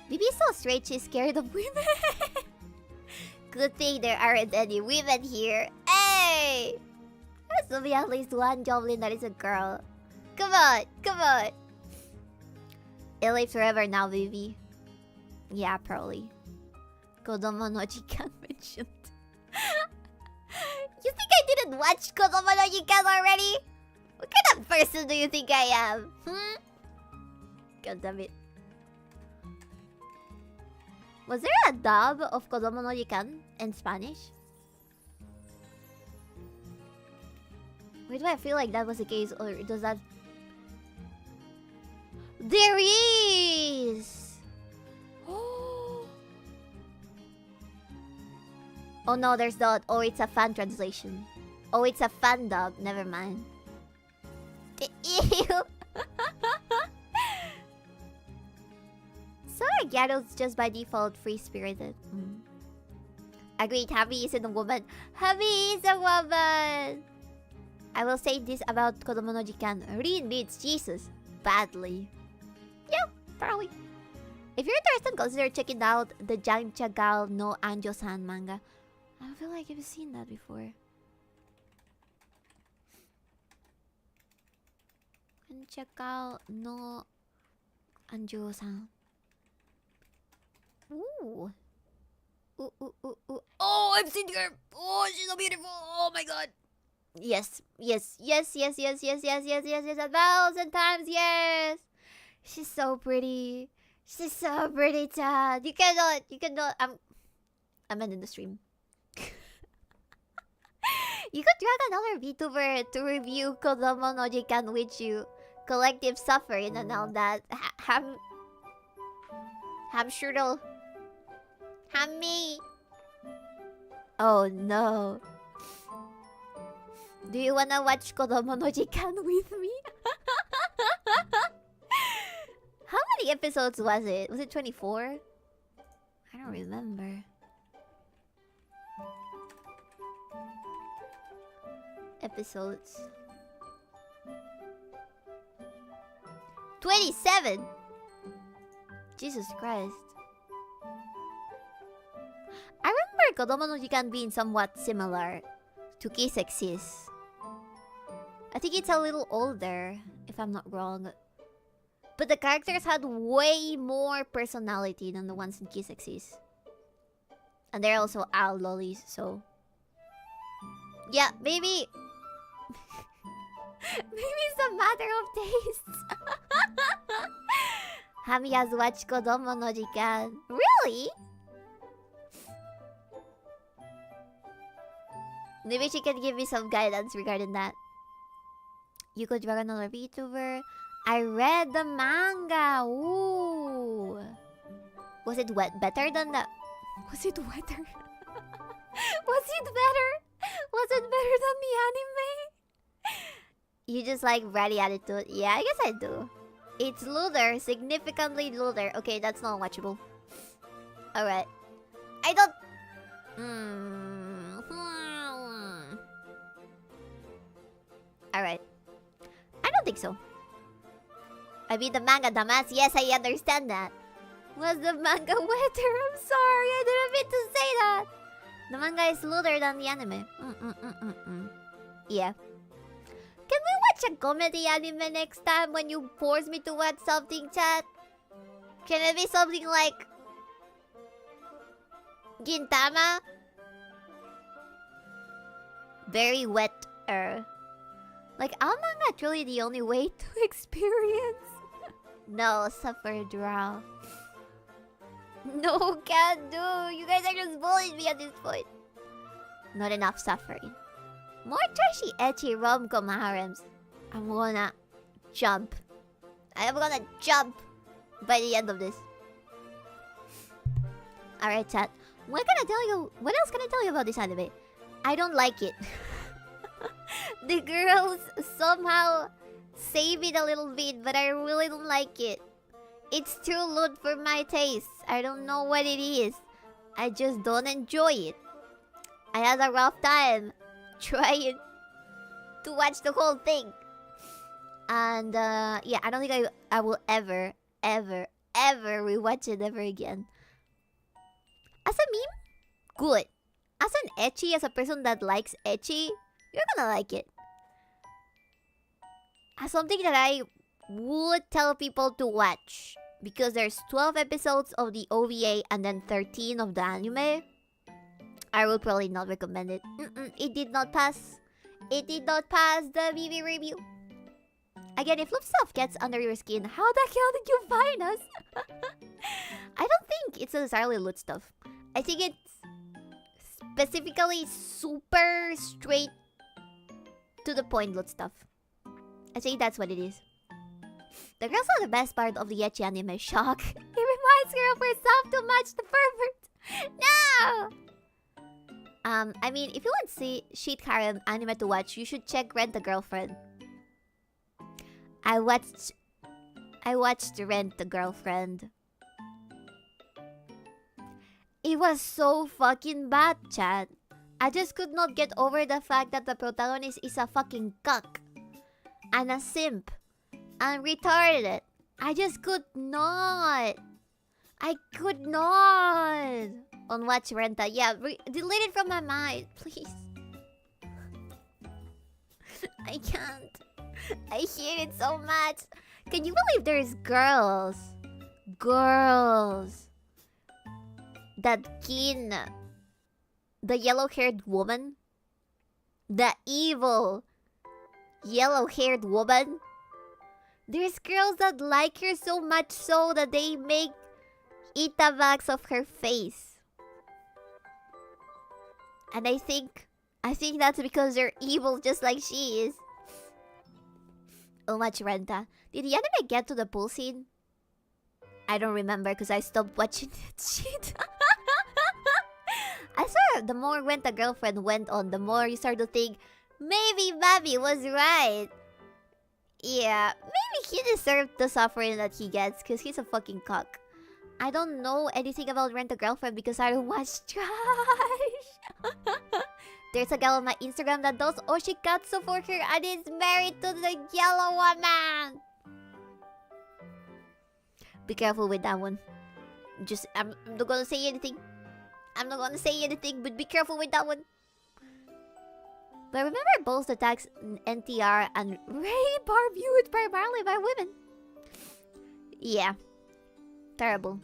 Bibi is so straight, she's scared of women. Good thing there aren't any women here. Hey! There has to be at least one goblin that is a girl. Come on, come on. It lives forever now, Bibi. Yeah, probably. Kodomo no Jikan mentioned. You think I didn't watch Kodomo no Jikan already? What kind of person do you think I am? God damn it. Was there a dub of Kodomo no Jikan in Spanish? Why do I feel like that was the case, or does that... There is! Oh no, there's not. Oh, it's a fan translation. Oh, it's a fan dub. Never mind. Ew! So are Gyarus just by default free-spirited? Agreed, Habi isn't a woman. Habi is a woman! I will say this about Kodomo no Jikan. Rin beats Jesus badly. Yeah, probably. If you're interested, consider checking out the Janchagal no Anjo-san manga. I feel like I've seen that before. Janchagal no Anjo-san. Ooh. Ooh, ooh, ooh, ooh. Oh, I've seen her! Oh, she's so beautiful! Oh my god! Yes, yes, yes, yes, yes, yes, yes, yes, yes, yes, 1,000 times yes! She's so pretty. She's so pretty, Chad. You cannot, I'm ending the stream. You could drag another VTuber to review Kodomo no Jikan with you. Collective suffering and all that. Hamstrudel. Hammy. Oh no. Do you wanna watch Kodomo no Jikan with me? How many episodes was it? Was it 24? I don't remember. Episodes. 27! Jesus Christ. I remember Kodomo no Jikan being somewhat similar to kissxsis. I think it's a little older, if I'm not wrong. But the characters had way more personality than the ones in kissxsis. And they're also owl lollies, so... Yeah, maybe... maybe it's a matter of tastes. Hami has watched Kodomo no Jikan. Really? Maybe she can give me some guidance regarding that. You could drag another VTuber. I read the manga. Ooh. Was it better than the... Was it wetter? Was it better? Was it better than the anime? You just like ready attitude. Yeah, I guess I do. It's looter. Significantly looter. Okay, that's not watchable. Alright. I don't... Alright. I don't think so. I mean the manga, dumbass. Yes, I understand that. Was the manga wetter? I'm sorry, I didn't mean to say that. The manga is looter than the anime. Yeah. Can we watch a comedy anime next time when you force me to watch something, chat? Can it be something like... Gintama? Very wet. Like, are manga truly the only way to experience? No, suffer, drown. No, can't do. You guys are just bullying me at this point. Not enough suffering. More trashy, ecchi rom-com harems. I'm gonna jump. I'm gonna jump by the end of this. Alright, chat. What else can I tell you about this anime? I don't like it. The girls somehow save it a little bit, but I really don't like it. It's too lewd for my taste. I don't know what it is. I just don't enjoy it. I had a rough time trying to watch the whole thing. And yeah, I don't think I will ever rewatch it ever again. As a meme, good. As an ecchi, as a person that likes ecchi, you're gonna like it. As something that I would tell people to watch, because there's 12 episodes of the OVA and then 13 of the anime, I would probably not recommend it. It did not pass. It did not pass the Bibi review. Again, if love stuff gets under your skin, how the hell did you find us? I don't think it's necessarily loot stuff. I think it's specifically super straight to the point loot stuff. I think that's what it is. The girls are the best part of the ecchi anime. Shock. It reminds her of herself to match the pervert. No! I mean, if you want to see Sheet Harem anime to watch, you should check Rent a Girlfriend. I watched Rent a Girlfriend. It was so fucking bad, chat. I just could not get over the fact that the protagonist is a fucking cuck. And a simp. And retarded. I just could not. I could not. Unwatch Renta. Yeah, delete it from my mind, please. I can't. I hate it so much. Can you believe there's girls that kin the yellow-haired woman? The evil yellow-haired woman? There's girls that like her so much so that they make itabaks of her face. And I think that's because they're evil just like she is. Oh, much Renta. Did the anime get to the pool scene? I don't remember because I stopped watching that shit. I swear, the more Rent a Girlfriend went on, the more you start to think, maybe Babi was right. Yeah, maybe he deserved the suffering that he gets because he's a fucking cock. I don't know anything about Rent a Girlfriend because I don't watch trash. There's a girl on my Instagram that does oshikatsu for her and is married to the yellow woman. Be careful with that one. I'm not gonna say anything. I'm not gonna say anything, but be careful with that one. But remember, both attacks NTR and rape are viewed primarily by women. Yeah. Terrible.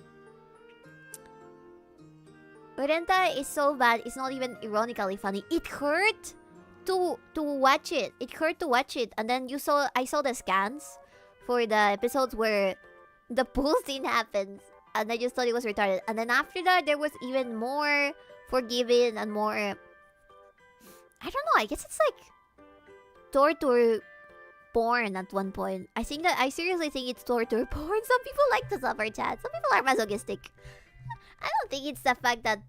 Renta is so bad, it's not even ironically funny. It hurt to watch it. It hurt to watch it. And then I saw the scans for the episodes where the pool scene happens. And I just thought it was retarded. And then after that, there was even more forgiving and more... I don't know, I guess it's like torture porn at one point. I seriously think it's torture porn. Some people like to suffer, chat. Some people are masochistic. I don't think it's the fact that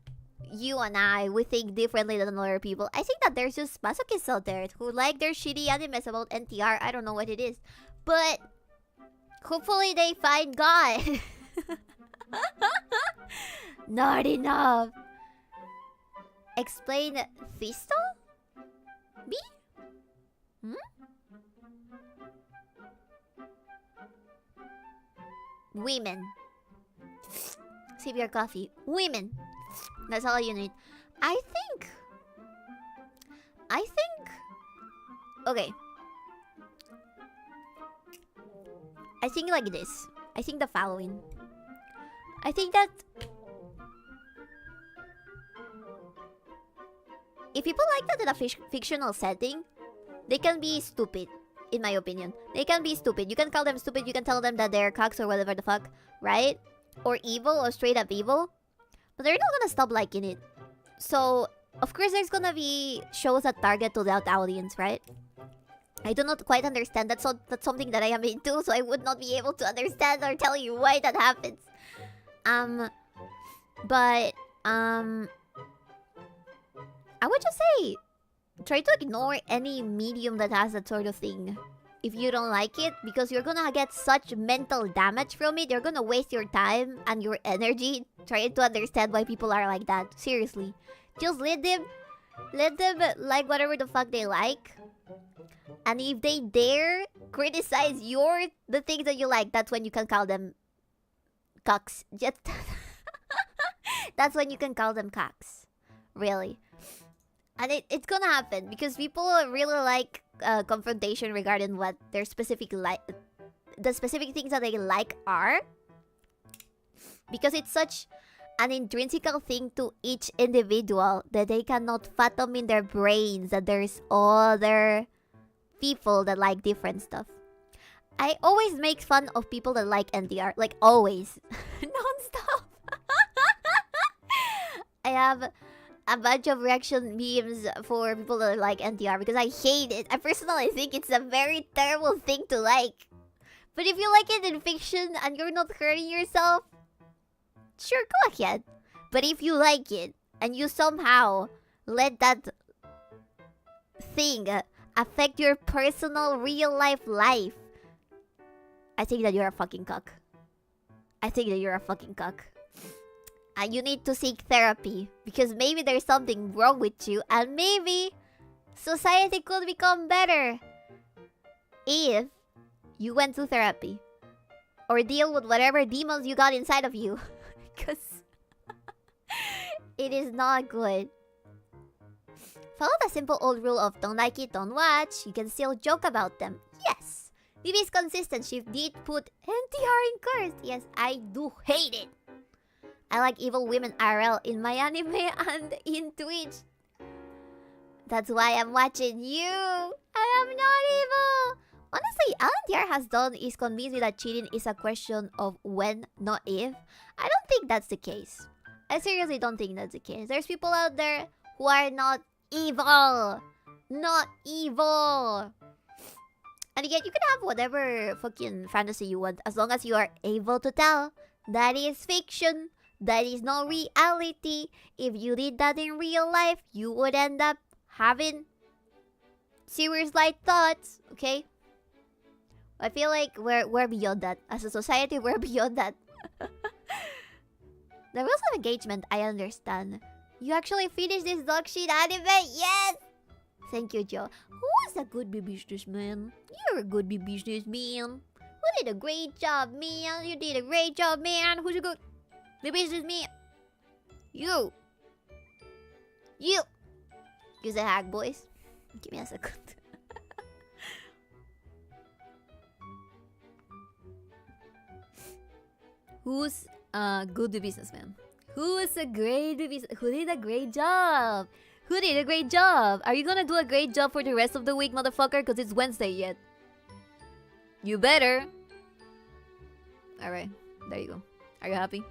you and we think differently than other people. I think that there's just masochists out there who like their shitty animes about NTR. I don't know what it is. But hopefully they find God. Not enough. Explain Fisto? B? Women. Sip your coffee. Women. That's all you need. I think... Okay. I think like this. I think the following. I think that... if people like that in a fictional setting, they can be stupid, in my opinion. They can be stupid. You can call them stupid, you can tell them that they're cocks or whatever the fuck, right? Or evil, or straight up evil. But they're not gonna stop liking it. So, of course there's gonna be shows that target to that audience, right? I do not quite understand. That's something that I am into, so I would not be able to understand or tell you why that happens. But I would just say, try to ignore any medium that has that sort of thing if you don't like it, because you're gonna get such mental damage from it. You're gonna waste your time and your energy trying to understand why people are like that. Seriously, just let them like whatever the fuck they like. And if they dare criticize the things that you like, that's when you can call them cocks. Just that's when you can call them cocks. Really. And it's gonna happen because people really like confrontation regarding what their specific the specific things that they like are. Because it's such an intrinsical thing to each individual that they cannot fathom in their brains that there's other people that like different stuff. I always make fun of people that like NTR. Like, always. Non-stop. I have a bunch of reaction memes for people that like NTR because I hate it. I personally think it's a very terrible thing to like. But if you like it in fiction and you're not hurting yourself, sure, go ahead. But if you like it and you somehow let that thing affect your personal real life, I think that you're a fucking cuck. I think that you're a fucking cuck. And you need to seek therapy because maybe there's something wrong with you, and maybe society could become better if you went to therapy or deal with whatever demons you got inside of you. Because it is not good. Follow the simple old rule of don't like it, don't watch. You can still joke about them. Yes. Bibi is consistent. She did put NTR in cursed. Yes, I do hate it. I like evil women RL in my anime and in Twitch. That's why I'm watching you. I am not evil. Honestly, all NTR has done is convince me that cheating is a question of when, not if. I don't think that's the case. I seriously don't think that's the case. There's people out there who are not evil. Not evil. And again, you can have whatever fucking fantasy you want as long as you are able to tell that is fiction. That is not reality. If you did that in real life, you would end up having serious light thoughts, okay? I feel like we're beyond that. As a society, we're beyond that. The rules of engagement, I understand. You actually finished this dog shit anime? Yes! Thank you, Joe. Who is a good businessman? You're a good businessman. You did a great job, man. You did a great job, man. Who's a good businessman? You. You. Use a hack, boys. Give me a second. Who's a good businessman? Who is a great businessman? Who did a great job? Who did a great job? Are you gonna do a great job for the rest of the week, motherfucker? Because it's Wednesday yet. You better. Alright, there you go. Are you happy?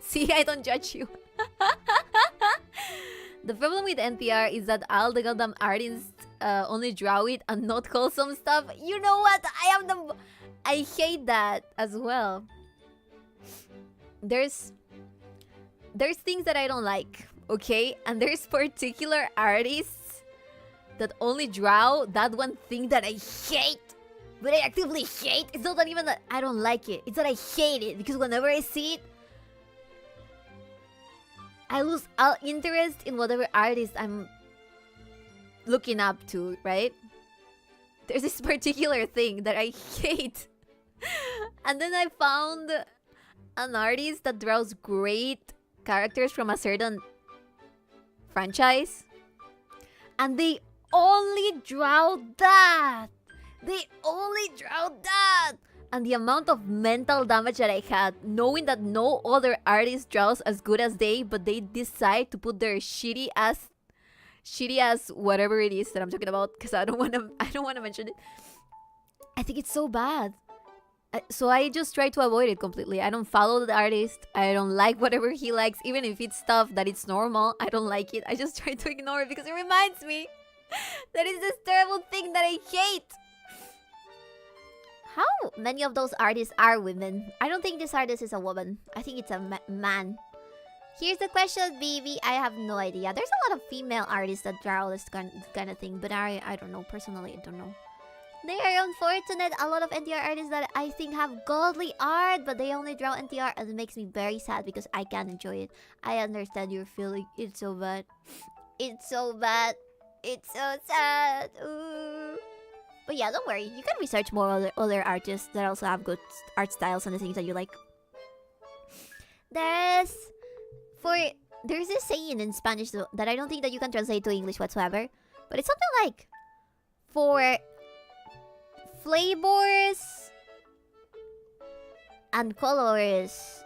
See, I don't judge you. The problem with NTR is that all the goddamn artists only draw it and not call some stuff. You know what? I hate that as well. There's things that I don't like, okay? And there's particular artists that only draw that one thing that I hate. But I actively hate. It's not even that I don't like it. It's that I hate it. Because whenever I see it, I lose all interest in whatever artist I'm looking up to, right? There's this particular thing that I hate. And then I found an artist that draws great characters from a certain franchise. And they only draw that. They only draw that. And the amount of mental damage that I had, knowing that no other artist draws as good as they, but they decide to put their shitty ass whatever it is that I'm talking about, because I don't wanna mention it. I think it's so bad. So I just try to avoid it completely. I don't follow the artist. I don't like whatever he likes, even if it's stuff that it's normal. I don't like it. I just try to ignore it because it reminds me that it's this terrible thing that I hate. How many of those artists are women? I don't think this artist is a woman. I think it's a man. Here's the question, Bibi. I have no idea. There's a lot of female artists that draw this kind of thing, but I don't know. Personally, I don't know. They are unfortunate. A lot of NTR artists that I think have godly art, but they only draw NTR, and it makes me very sad because I can't enjoy it. I understand your feeling. It's so bad. It's so bad. It's so sad. Ooh. But yeah, don't worry. You can research more other artists that also have good art styles and the things that you like. There's this saying in Spanish that I don't think that you can translate to English whatsoever. But it's something like, for flavors and colors,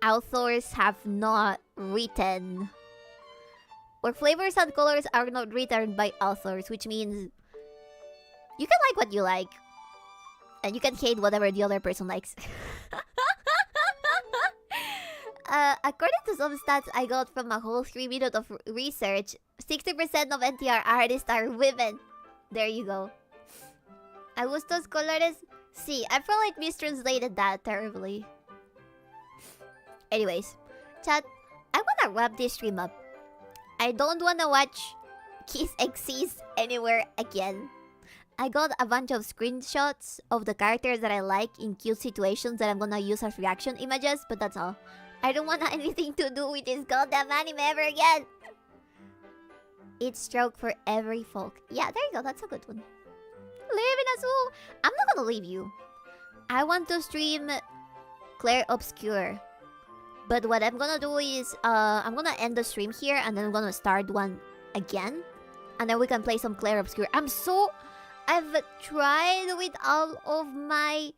authors have not written. Or flavors and colors are not written by authors, which means you can like what you like, and you can hate whatever the other person likes. According to some stats I got from a whole 3 minutes of research, 60% of NTR artists are women. There you go. ¿A gustos colores? Sí, I feel like mistranslated that terribly. Anyways, chat, I wanna wrap this stream up. I don't wanna watch kissxsis anywhere again. I got a bunch of screenshots of the characters that I like in cute situations that I'm gonna use as reaction images, but that's all. I don't want anything to do with this goddamn anime ever again. It's stroke for every folk. Yeah, there you go. That's a good one. Live in Azul. I'm not gonna leave you. I want to stream 𝕬𝕬𝕤𝕚. But what I'm gonna do is, I'm gonna end the stream here and then I'm gonna start one again. And then we can play some 𝕬𝕬𝕤𝕚. I've tried with all of my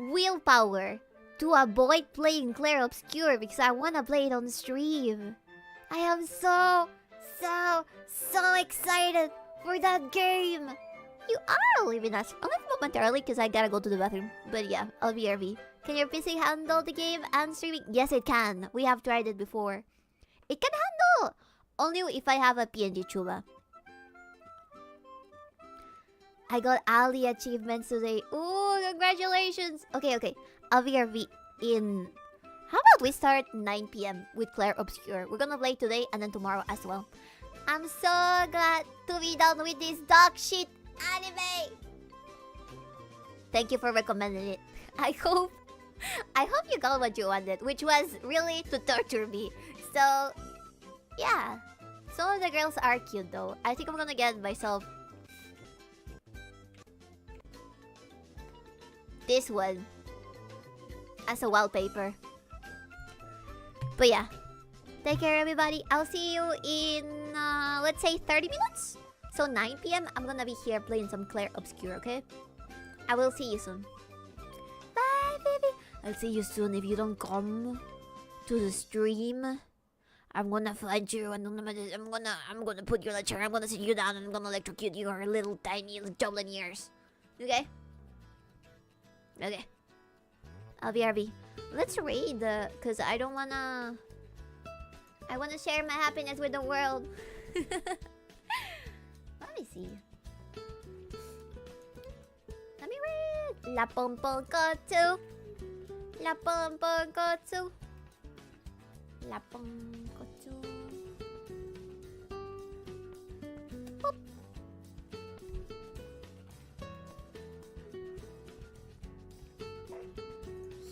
willpower to avoid playing 𝕬𝕬𝕤𝕚 because I wanna play it on stream. I am so excited for that game. You are leaving us. Only momentarily because I gotta go to the bathroom. But yeah, 𝕬𝕬𝕤𝕚. Can your PC handle the game and streaming? Yes, it can. We have tried it before. It can handle. Only if I have a PNG chuba. I got all the achievements today. Ooh, congratulations. Okay. 𝕬𝕬𝕤𝕚 in... How about we start 9 PM with 𝕬𝕬𝕤𝕚? We're gonna play today and then tomorrow as well. I'm so glad to be done with this dog shit anime. Thank you for recommending it. I hope you got what you wanted, which was really to torture me. So, yeah. Some of the girls are cute though. I think I'm gonna get myself this one as a wallpaper. But yeah. Take care, everybody. I'll see you in, let's say 30 minutes? So 9 PM, I'm gonna be here playing some 𝕬𝕬𝕤𝕚, okay? I will see you soon. Bye, baby. I'll see you soon if you don't come to the stream. I'm gonna find you and I'm gonna put you in a chair. I'm gonna sit you down and I'm gonna electrocute your little tiny jumbling ears. Okay? Okay. 𝕬𝕬𝕤𝕚. Let's raid cause I wanna share my happiness with the world. Let me see. Let me read. La 𝕤𝕤𝕤𝕤. La 𝕤𝕤𝕤𝕤. La 𝕤𝕤𝕤𝕤. Boop.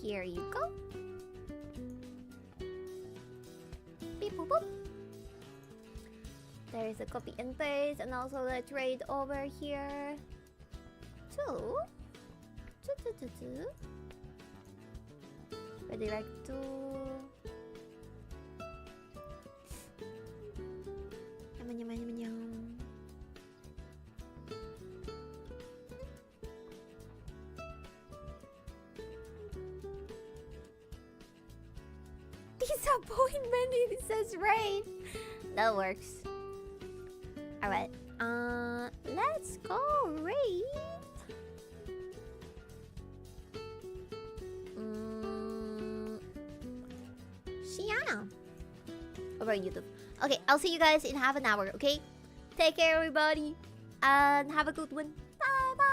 Here you go. Beep boop boop. There is a copy and paste, and also the trade over here. Two. Redirect to. Yum. Disappointment, it says rain. That works. Alright. Let's go raid. Shiana. Over YouTube. Okay, I'll see you guys in half an hour, okay? Take care, everybody. And have a good one. Bye bye.